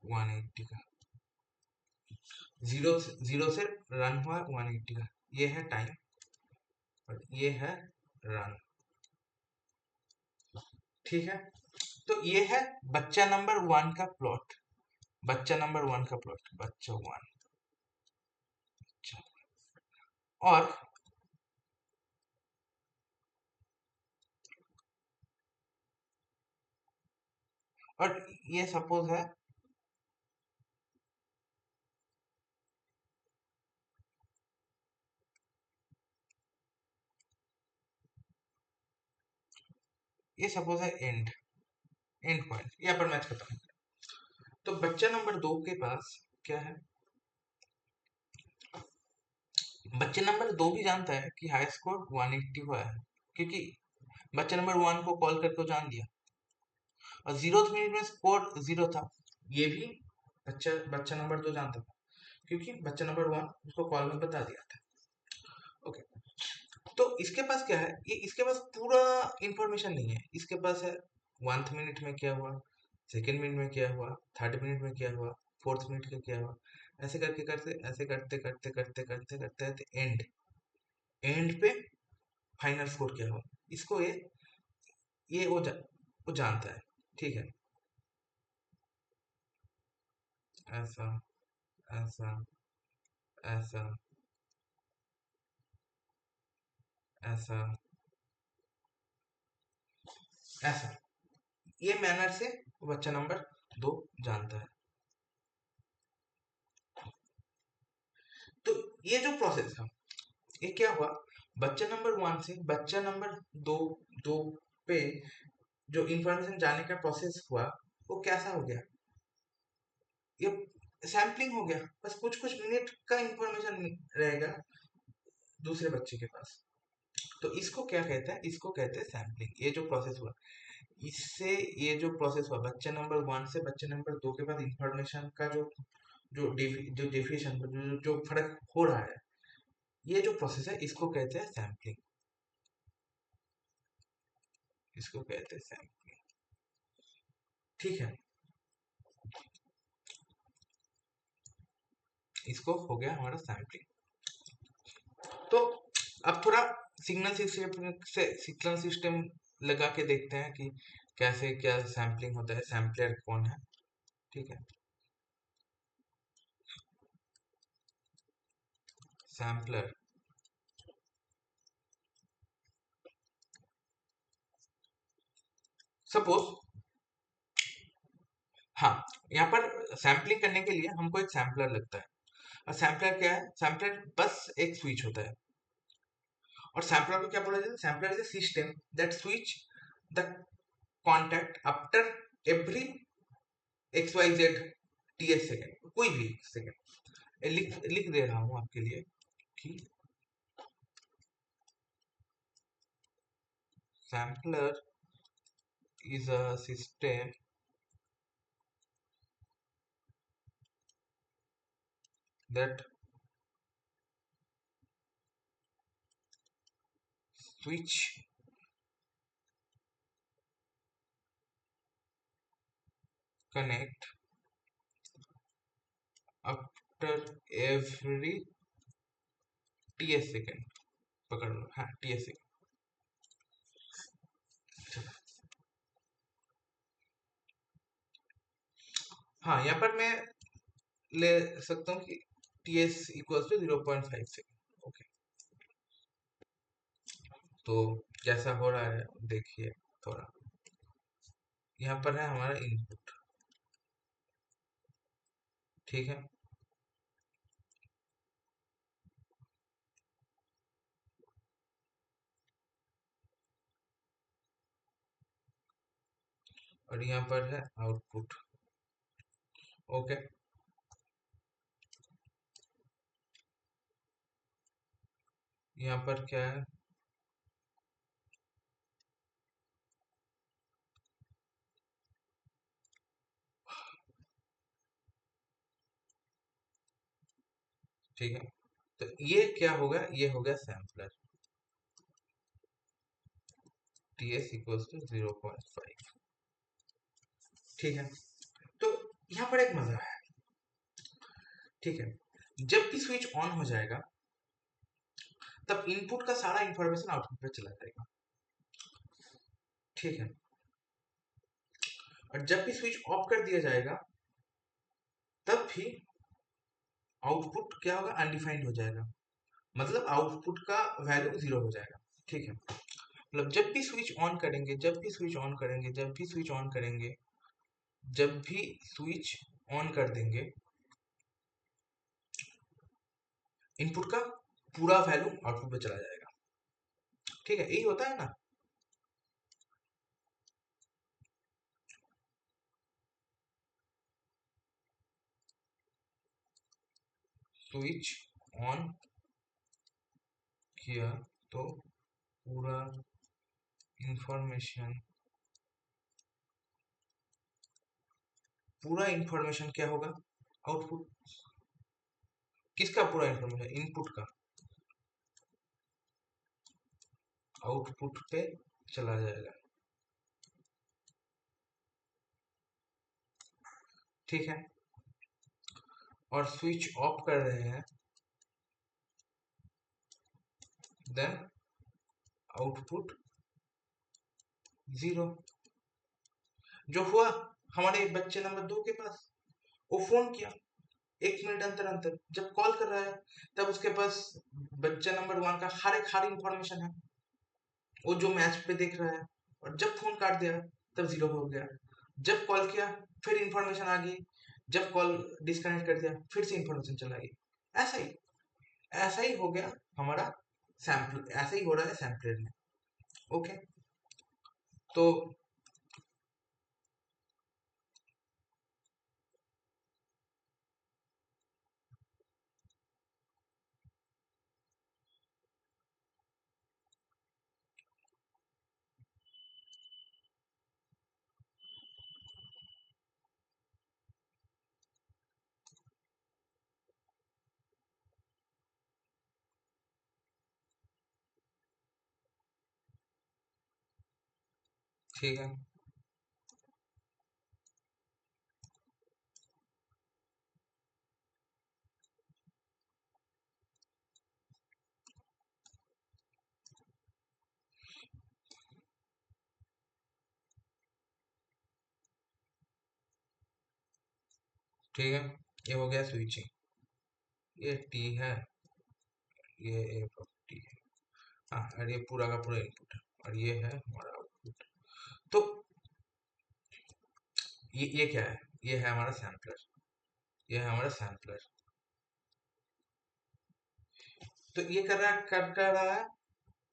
180 का, जीरो से रन हुआ 180 का, ये है टाइम, और ये है रन, ठीक है। तो ये है बच्चा नंबर वन का प्लॉट, बच्चा नंबर वन का प्लॉट, बच्चा वन। और और ये सपोज है, ये सपोज है एंड, एंड पॉइंट, यहाँ पर मैच खत्म। तो बच्चा नंबर दो के पास क्या है? बच्चे नंबर 2 भी जानता है कि हाई स्कोर 180 हुआ है, क्योंकि बच्चे नंबर 1 को कॉल करके वो जान लिया, और 0th मिनट में स्कोर 0 था, ये भी बच्चा बच्चा नंबर 2 जानता था, क्योंकि बच्चा नंबर 1 उसको कॉल में बता दिया था। ओके, तो इसके पास क्या है, ये इसके पास पूरा इंफॉर्मेशन नहीं है, इसके पास है 1th मिनट में क्या हुआ, 2nd मिनट में क्या हुआ, 3rd मिनट में क्या हुआ, 4th मिनट में क्या हुआ, ऐसे करके करते ऐसे करते करते करते करते करते करते एंड एंड पे फाइनल स्कोर क्या हुआ, इसको ये वो जानता है। ठीक है, ऐसा ऐसा ऐसा ऐसा ऐसा, ये मैनर से बच्चा नंबर 2 जानता है। तो ये जो प्रोसेस था, ये क्या हुआ, बच्चा नंबर 1 से बच्चा नंबर 2 दो पे जो इंफॉर्मेशन जाने का प्रोसेस हुआ, वो कैसा हो गया, ये सैम्पलिंग हो गया, बस कुछ कुछ मिनट का इंफॉर्मेशन रहेगा दूसरे बच्चे के पास। तो इसको क्या कहते हैं, इसको कहते हैं सैम्पलिंग। ये जो प्रोसेस हुआ, इससे ये जो प्रोसेस हुआ बच्चे नंबर 1 से बच्चे नंबर 2 के पास इंफॉर्मेशन का जो डेफिनेशन जो फर्क हो रहा है, ये जो प्रोसेस है इसको कहते हैं सैम्पलिंग, इसको कहते हैं सैम्पलिंग। ठीक है, इसको हो गया हमारा सैम्पलिंग। तो अब थोड़ा सिग्नल सिस्टम लगा के देखते हैं कि कैसे क्या सैम्पलिंग होता है, सैम्पलर कौन है। ठीक है, सैम्पलर, सपोज, हाँ, यहाँ पर सैम्पलिंग करने के लिए हमको एक सैम्पलर लगता है। और सैम्पलर क्या है, सैम्पलर बस एक स्विच होता है। और सैम्पलर को क्या बोला जाता है, sampler is a system that switch the contact after every x y z t s second, कोई भी सेकेंड। लिख लिख दे रहा हूँ आपके लिए कि sampler is a system that switch connect after every ts second, पकड़ लो, हाँ ts सेकेंड। हाँ, यहाँ पर मैं ले सकता हूँ कि ts equals to 0.5 second. Okay, तो कैसा हो रहा है देखिए थोड़ा, यहाँ पर है हमारा इनपुट। ठीक है, और यहाँ पर है आउटपुट। ओके, यहाँ पर क्या है, ठीक है, तो ये क्या होगा, ये हो गया सैम्पलर, ts इक्वल्स टू 0.5। ठीक है, तो यहाँ पर एक मजा है। ठीक है, जब भी स्विच ऑन हो जाएगा तब इनपुट का सारा इंफॉर्मेशन आउटपुट पे चला जाएगा। ठीक है, और जब भी स्विच ऑफ कर दिया जाएगा तब भी आउटपुट क्या होगा, अनडिफाइंड हो जाएगा, मतलब आउटपुट का वैल्यू 0 हो जाएगा। ठीक है, मतलब जब भी स्विच ऑन करेंगे, जब भी स्विच ऑन करेंगे, जब भी स्विच ऑन करेंगे, जब भी स्विच ऑन कर देंगे, इनपुट का पूरा वैल्यू आउटपुट पे चला जाएगा। ठीक है, यही होता है ना। स्विच ऑन किया तो पूरा इंफॉर्मेशन क्या होगा? आउटपुट। किसका पूरा इंफॉर्मेशन? इनपुट का आउटपुट पे चला जाएगा। ठीक है। और स्विच ऑफ कर रहे हैं, देन आउटपुट 0। जो हुआ हमारे बच्चे नंबर 2 के पास, वो फोन किया 1 मिनट अंतर अंतर, जब कॉल कर रहा है तब उसके पास बच्चा नंबर 1 का हर इंफॉर्मेशन है, वो जो मैच पे देख रहा है। और जब फोन काट दिया तब 0 हो गया। जब कॉल किया फिर इंफॉर्मेशन आ गई, जब कॉल डिस्कनेक्ट कर दिया फिर से इंफॉर्मेशन चला गई। ऐसा ही ऐसा ही हो गया हमारा सैम्पल, ऐसा ही हो रहा है सैम्पलर में। ओके, तो ठीक है। ठीक है, ये हो गया स्विचिंग। ये टी है, ये एफ ऑफ टी है। हाँ, और ये पूरा का पूरा इनपुट है, और ये है हमारा आउटपुट। तो ये क्या है? ये है हमारा सैम्पलर। ये है हमारा सैम्पलर। तो ये कर रहा है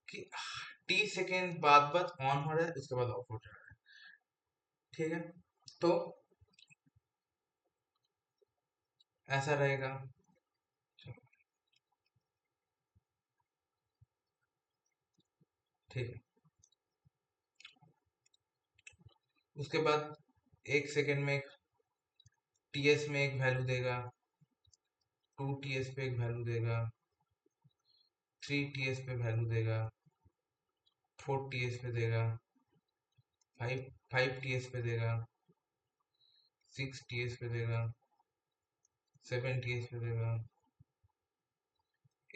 कि टी सेकेंड बाद बाद ऑन हो रहा है, उसके बाद ऑफ हो रहा है। ठीक है, तो ऐसा रहेगा। ठीक है, उसके बाद 1 सेकेंड में टीएस में एक वैल्यू देगा, 2 टीएस पे एक वैल्यू देगा, 3 टीएस पे वैल्यू देगा, 4 टीएस पे देगा, 5 टीएस पे देगा, 6 टीएस पे देगा, 7 टीएस पे देगा,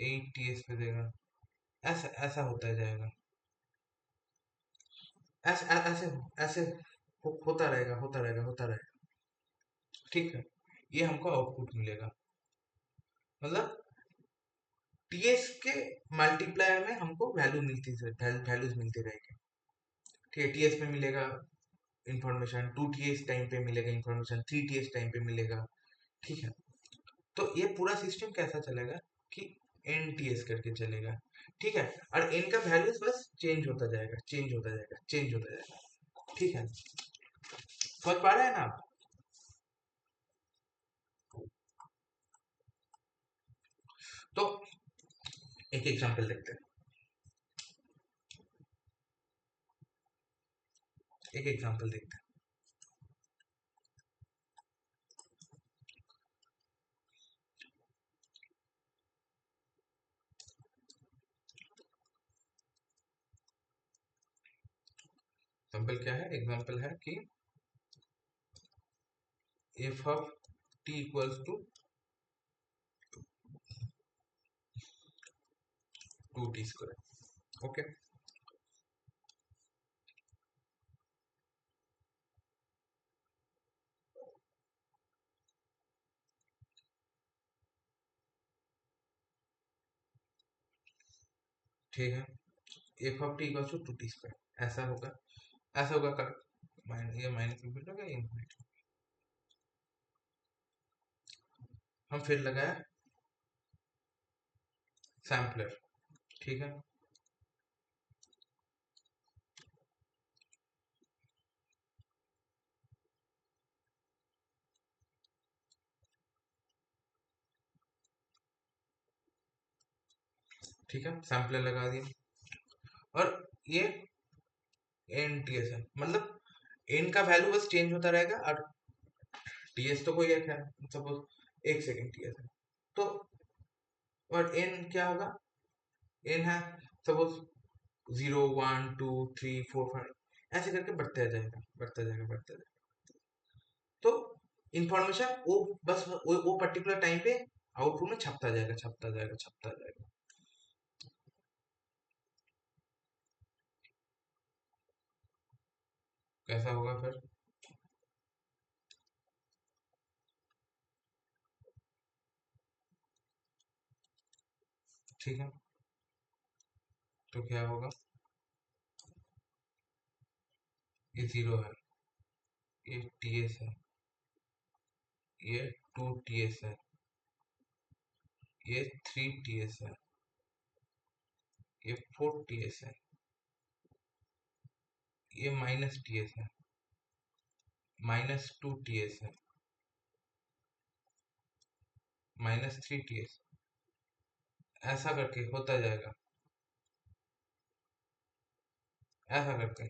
8 टीएस पे देगा। ऐसा ऐसा होता जाएगा। ऐसे ऐसे ऐसे होता रहेगा। ठीक है, ये हमको आउटपुट मिलेगा। मतलब टीएस के मल्टीप्लायर में हमको वैल्यूज मिलती रहेगी। ठीक है, टीएस पे मिलेगा इंफॉर्मेशन, 2 टीएस टाइम पे मिलेगा इंफॉर्मेशन, 3 टीएस टाइम पे मिलेगा। ठीक है, तो ये पूरा सिस्टम कैसा चलेगा कि एन टीएस करके चलेगा। ठीक है, और एन का वैल्यूज बस चेंज होता जाएगा। ठीक है, समझ पा रहे हैं ना आप? तो एक एग्जांपल देखते हैं, एक एग्जांपल देखते हैं। एग्जांपल क्या है? एग्जांपल है कि f of t equals to 2 t square. Okay, ठीक है, f of t equals to 2 t square ऐसा होगा। ऐसा होगा कर ये माइनस इंफिनिटी होगा, इंफिनिटी। हम फिर लगाया सैम्पलर। ठीक है, ठीक है, सैंपलर लगा दिया। और ये एन टी एस है, मतलब एन का वैल्यू बस चेंज होता रहेगा, और टी एस तो कोई एक है, सपोज 1 सेकेंड टी एस है, तो और एन क्या होगा, एन है सपोज 0 1 2 3 4 5, ऐसे करके बढ़ते जाएगा, बढ़ता जाएगा, बढ़ता जाएगा। तो इंफॉर्मेशन वो पर्टिकुलर टाइम पे आउटपुट में छपता जाएगा, छपता जाएगा, छपता जाएगा। कैसा होगा फिर? ठीक है, तो क्या होगा, ये 0 है, ये टी एस है, ये 2 TS है, ये 3 TS है, ये 4 TS है, ये -TS है, -2 TS है, -3 TS, ऐसा करके होता जाएगा, ऐसा करके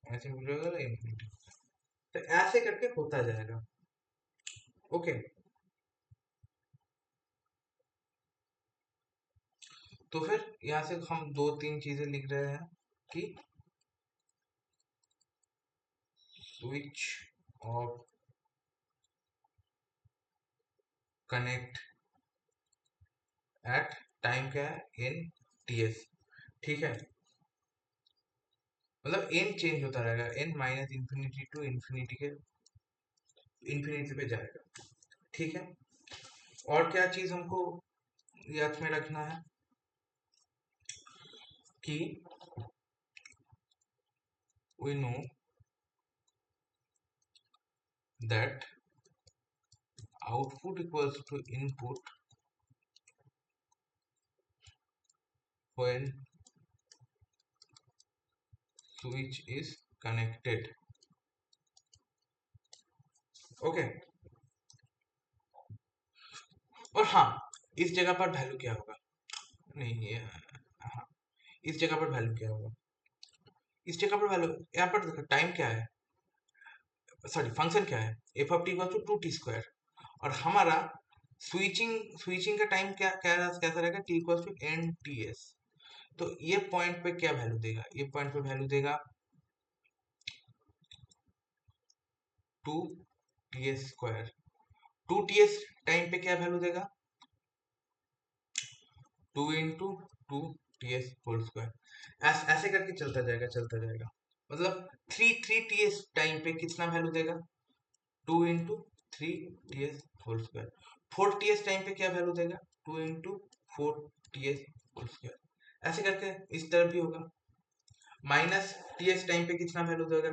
ऐसे हो जाएगा इंफिनिटी, तो ऐसे करके होता जाएगा। ओके, तो फिर यहाँ से हम दो तीन चीजें लिख रहे हैं कि switch off connect at time क्या है, एन टी एस। ठीक है, मतलब एन चेंज होता रहेगा, n minus infinity to infinity के इंफिनिटी पे जाएगा। ठीक है, और क्या चीज हमको याद में रखना है कि we know that output equals to input when switch is connected। Okay, और हाँ, इस जगह पर वैल्यू क्या होगा, नहीं ये, हाँ, इस जगह पर वैल्यू क्या होगा, इस जगह पर वैल्यू, यहाँ पर देखो टाइम क्या है, सॉरी फंक्शन क्या है, f of t equal to 2 t square, और हमारा स्विचिंग स्विचिंग का टाइम क्या क्या कैसा रहेगा, t equal to n t s. तो ये पॉइंट पे क्या वैल्यू देगा, ये पॉइंट पे वैल्यू देगा 2 TS स्क्वायर। 2 TS टाइम पे क्या वैल्यू देगा, 2 × 2 2 TS होल स्क्वायर। ऐसे करके चलता जाएगा, चलता जाएगा, मतलब 3 3 TS टाइम पे कितना वैल्यू देगा, 2 × 3 TS whole square. 4 TS time पे क्या वैल्यू देगा, 2 × 4 TS होल स्क्वायर। ऐसे करके इस तरफ भी होगा। -TS टाइम पे कितना वैल्यू देगा,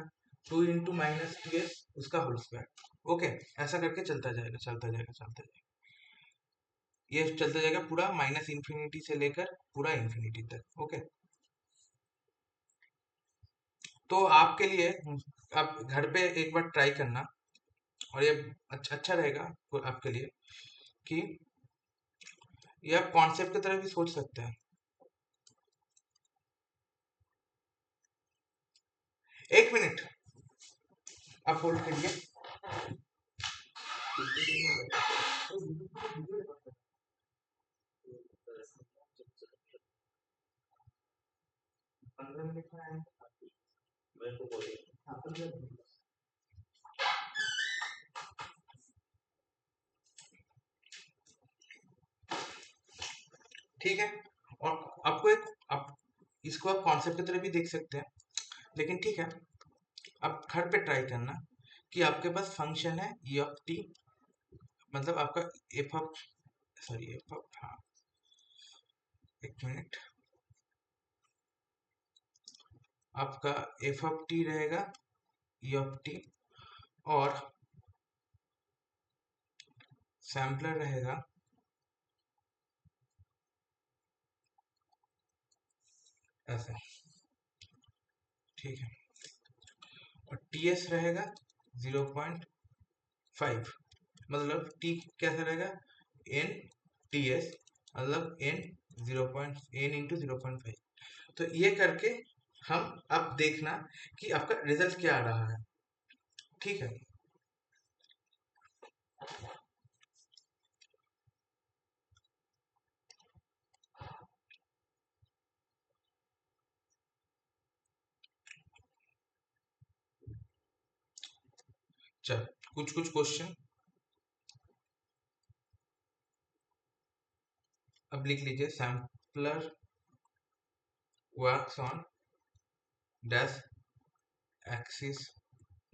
2 × -TS उसका होल स्क्वायर। ओके, ऐसा करके चलता जाएगा, चलता जाएगा, चलता जाएगा, ये चलता जाएगा पूरा माइनस इंफिनिटी से लेकर पूरा इंफिनिटी तक। ओके, तो आपके लिए आप घर पे एक बार ट्राई करना, और ये अच्छा अच्छा रहेगा आपके लिए कि ये आप कॉन्सेप्ट की तरह भी सोच सकते हैं। एक मिनट आप होल्ड करिए। ठीक है, और आपको एक आप इसको आप कॉन्सेप्ट की तरह भी देख सकते हैं, लेकिन ठीक है, आप घर पे ट्राई करना कि आपके पास फंक्शन है ई ऑफ टी, मतलब आपका F of, sorry F of, हाँ, एक मिनट, आपका एफ ऑफ टी रहेगा ई ऑफ टी, और सैम्पलर रहेगा ऐसा। ठीक है, और टी एस रहेगा 0.5, मतलब टी कैसा रहेगा, एन टी एस, मतलब n इंटू 0.5। तो ये करके हम अब देखना कि आपका रिजल्ट क्या आ रहा है। ठीक है। चल, कुछ कुछ क्वेश्चन अब लिख लीजिए। Sampler works on dash axis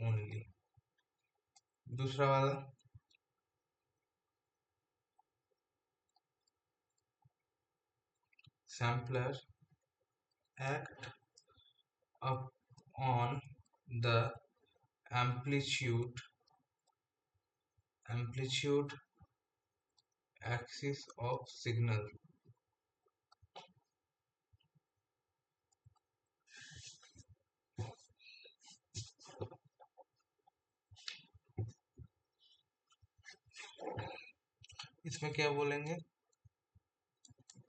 only. दूसरा वाला, sampler act up on the amplitude axis of signal। इसमें क्या बोलेंगे?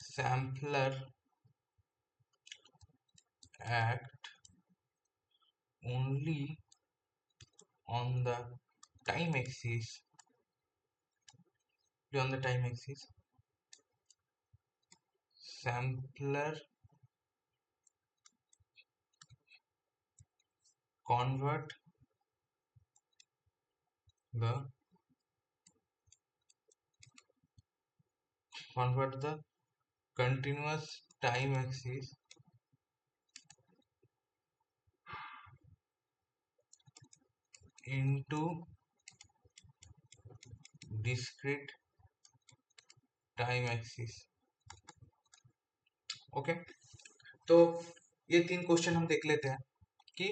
Sampler act only on the time axis, sampler convert the continuous time axis into discrete time axis। Okay. तो ये तीन question हम देख लेते हैं कि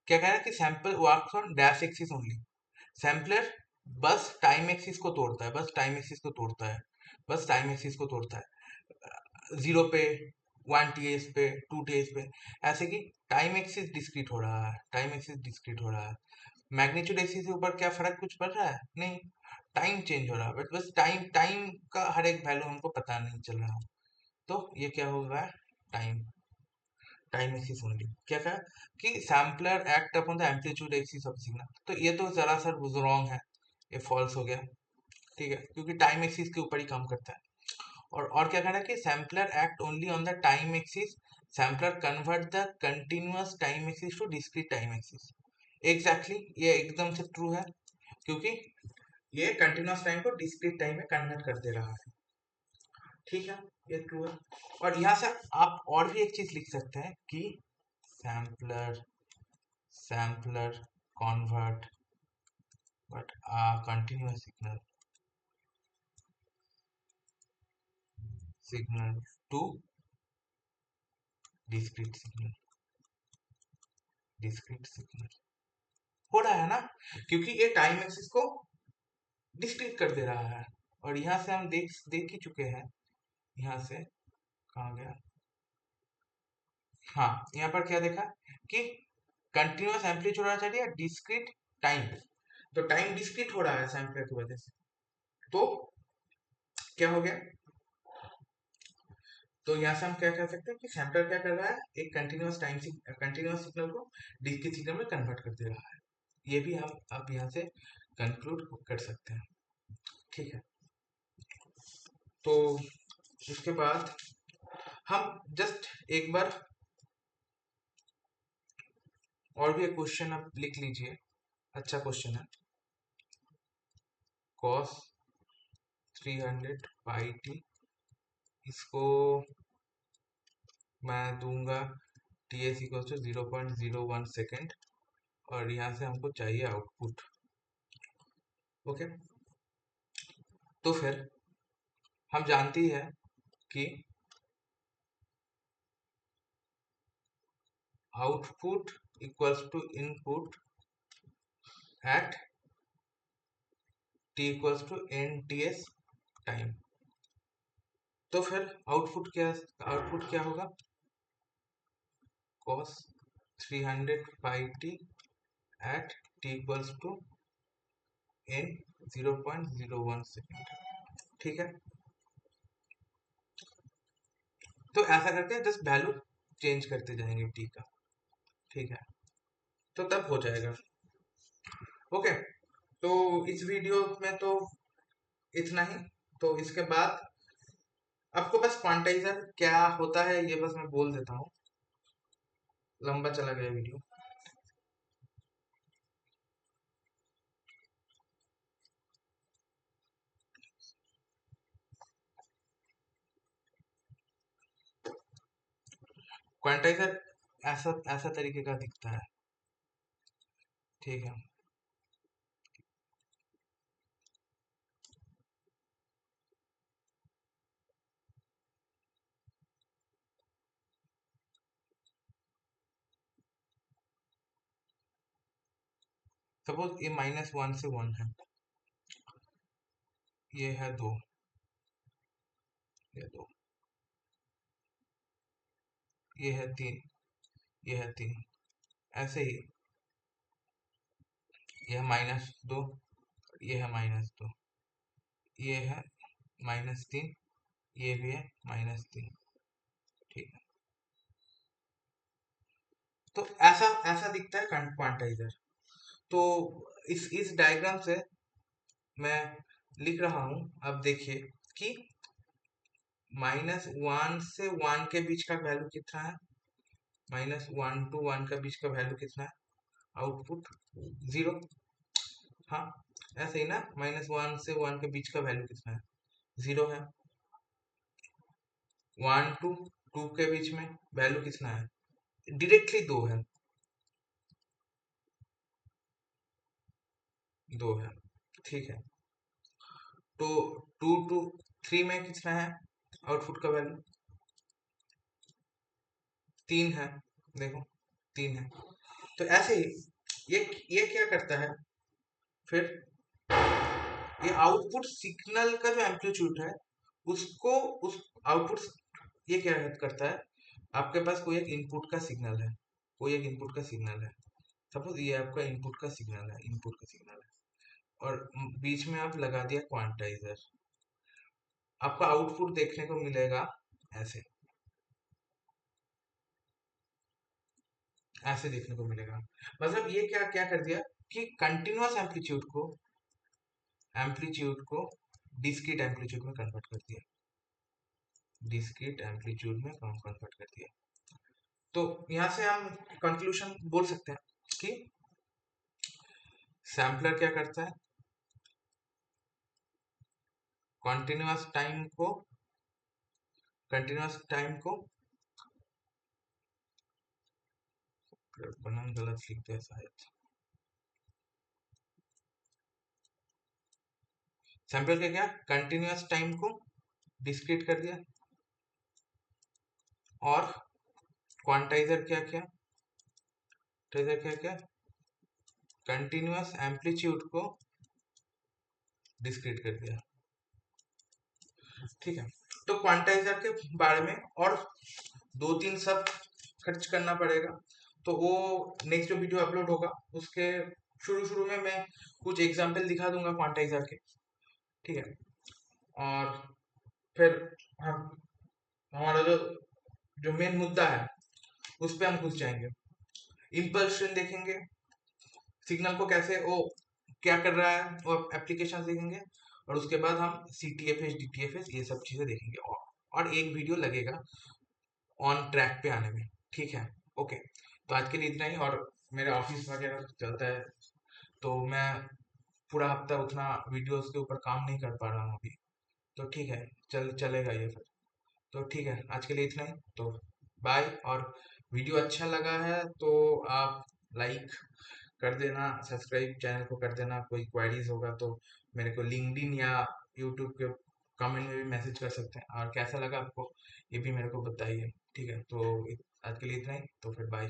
क्या कह रहा है कि sample works on dash axis only. Sampler बस टाइम एक्सिस को तोड़ता है, बस टाइम एक्सिस को तोड़ता है, 0 पे, 1 TS पे, 2 TS पे। ऐसे कि टाइम एक्सिस डिस्क्रीट हो रहा है, मैग्नीट्यूड एक्सिस के ऊपर क्या फर्क कुछ पड़ रहा है? नहीं। टाइम चेंज हो रहा है, बट बस टाइम टाइम का हर एक वैल्यू हमको पता नहीं चल रहा। तो ये क्या होगा? Time time axis only. क्या कहा कि sampler act upon the amplitude axis of signal. तो ये तो जरा सा रॉन्ग है, ये फॉल्स हो गया। ठीक है, क्योंकि टाइम एक्सिस के ऊपर ही काम करता है। और क्या कहना है कि sampler act only on the time axis, sampler convert the continuous time axis to discrete time axis. Exactly, ये एकदम से ट्रू है, क्योंकि ये कंटिन्यूअस टाइम को डिस्क्रीट टाइम में कन्वर्ट कर दे रहा है। ठीक है, ये ट्रू है। और यहाँ से आप और भी एक चीज लिख सकते हैं कि sampler sampler convert but a continuous signal to discrete signal हो रहा है ना, क्योंकि ये टाइम एक्सिस को डिस्क्रीट कर दे रहा है। और यहाँ से हम देख ही चुके हैं। यहाँ से कहाँ गया? हाँ, यहाँ पर क्या देखा कि कंटिन्यूअस एम्पलीट्यूड होना चाहिए, डिस्क्रीट टाइम। तो टाइम डिस्क्रीट हो रहा है सैम्पलर की वजह से। तो क्या हो गया? तो यहाँ से हम क्या कह सकते हैं कि सैम्पलर क्या कर रहा है, एक कंटिन्यूअस सिग्नल को डिस्क्रीट सिग्नल में कन्वर्ट कर दे रहा है। ये भी हम अब यहाँ से कंक्लूड कर सकते हैं। ठीक है। तो उसके बाद हम जस्ट एक बार और भी एक क्वेश्चन आप लिख लीजिए, अच्छा क्वेश्चन है। cos 300 पाई टी, इसको मैं दूंगा ts इक्वल टू 0.01 सेकेंड, और यहाँ से हमको चाहिए आउटपुट। ओके। तो फिर हम जानते ही है कि output equals to input at t equals to NTS time. तो फिर आउटपुट क्या होगा? cos 300 pi t at t equals to n 0.01 second. ठीक है। तो ऐसा करके जस्ट वैल्यू चेंज करते जाएंगे टी का। ठीक है, तो तब हो जाएगा। ओके, तो इस वीडियो में तो इतना ही। तो इसके बाद आपको बस क्वांटाइजर क्या होता है ये बस मैं बोल देता हूँ, लंबा चला गया वीडियो। क्वांटाइजर ऐसा ऐसा तरीके का दिखता है। ठीक है, सपोज ये -1 से 1 है, ये है 2, ये 2, ये है 3, ये है 3, ऐसे ही ये है -2, ये है -2, ये है -3, ये भी है -3। ठीक है, तो ऐसा ऐसा दिखता है क्वांटाइजर। तो इस डायग्राम से मैं लिख रहा हूं, अब देखिए कि -1 से 1 के बीच का वैल्यू कितना है, -1 to 1 का बीच का वैल्यू कितना है, आउटपुट 0। हाँ, ऐसे ही ना, -1 से 1 के बीच का वैल्यू कितना है, 0 है। 1 to 2 के बीच में वैल्यू कितना है, डायरेक्टली 2 है, 2 है। ठीक है, तो 2 to 3 में कितना है आउटपुट का वैल्यू, 3 है। देखो 3 है। तो ऐसे ही ये क्या करता है फिर, ये आउटपुट सिग्नल का जो एम्पलीट्यूड है उसको, उस आउटपुट, ये क्या करता है, आपके पास कोई एक इनपुट का सिग्नल है, कोई एक इनपुट का सिग्नल है, सपोज ये आपका इनपुट का सिग्नल है, इनपुट का सिग्नल है, और बीच में आप लगा दिया क्वांटाइजर, आपका आउटपुट देखने को मिलेगा ऐसे, ऐसे देखने को मिलेगा। मतलब ये क्या क्या कर दिया कि कंटिन्यूअस एम्पलीट्यूड को डिस्क्रीट एम्पलीट्यूड में कन्वर्ट कर दिया, डिस्क्रीट एम्पलीट्यूड में कन्वर्ट कर दिया। तो यहाँ से हम कंक्लूजन बोल सकते हैं कि सैम्पलर क्या करता है, कंटिन्यूअस टाइम को, कंटिन्यूअस टाइम को, बनाम गलत लिख दिया शायद, सैम्पलर क्या क्या, कंटिन्यूअस टाइम को डिस्क्रीट कर दिया, और क्वांटाइजर क्या क्या, क्वांटाइजर क्या क्या, कंटिन्यूअस एम्पलीट्यूड को डिस्क्रीट कर दिया। ठीक है, तो क्वांटाइजर के बारे में और 2-3 सब खर्च करना पड़ेगा, तो वो नेक्स्ट जो वीडियो अपलोड होगा उसके शुरू शुरू में मैं कुछ एग्जांपल दिखा दूंगा क्वांटाइजर के। ठीक है, और फिर हम हमारा जो जो मेन मुद्दा है उस पे हम घुस जाएंगे, इम्पल्शन देखेंगे, सिग्नल को कैसे वो क्या कर रहा है वो एप्लीकेशन देखेंगे, और उसके बाद हम CTFS DTFS ये सब चीजें देखेंगे, और एक वीडियो लगेगा ऑन ट्रैक पे आने में। ठीक है, ओके, तो आज के लिए इतना ही, और मेरे ऑफिस वगैरह चलता है तो मैं पूरा हफ्ता उतना वीडियोस के ऊपर काम नहीं कर पा रहा हूँ अभी। तो ठीक है, चलेगा ये फिर। तो ठीक है, आज के लिए इतना ही, तो बाय। और वीडियो अच्छा लगा है तो आप लाइक कर देना, सब्सक्राइब चैनल को कर देना, कोई क्वेरीज होगा तो मेरे को लिंक्डइन या यूट्यूब के कमेंट में भी मैसेज कर सकते हैं, और कैसा लगा आपको ये भी मेरे को बताइए। ठीक है, तो आज के लिए इतना ही, तो फिर बाय।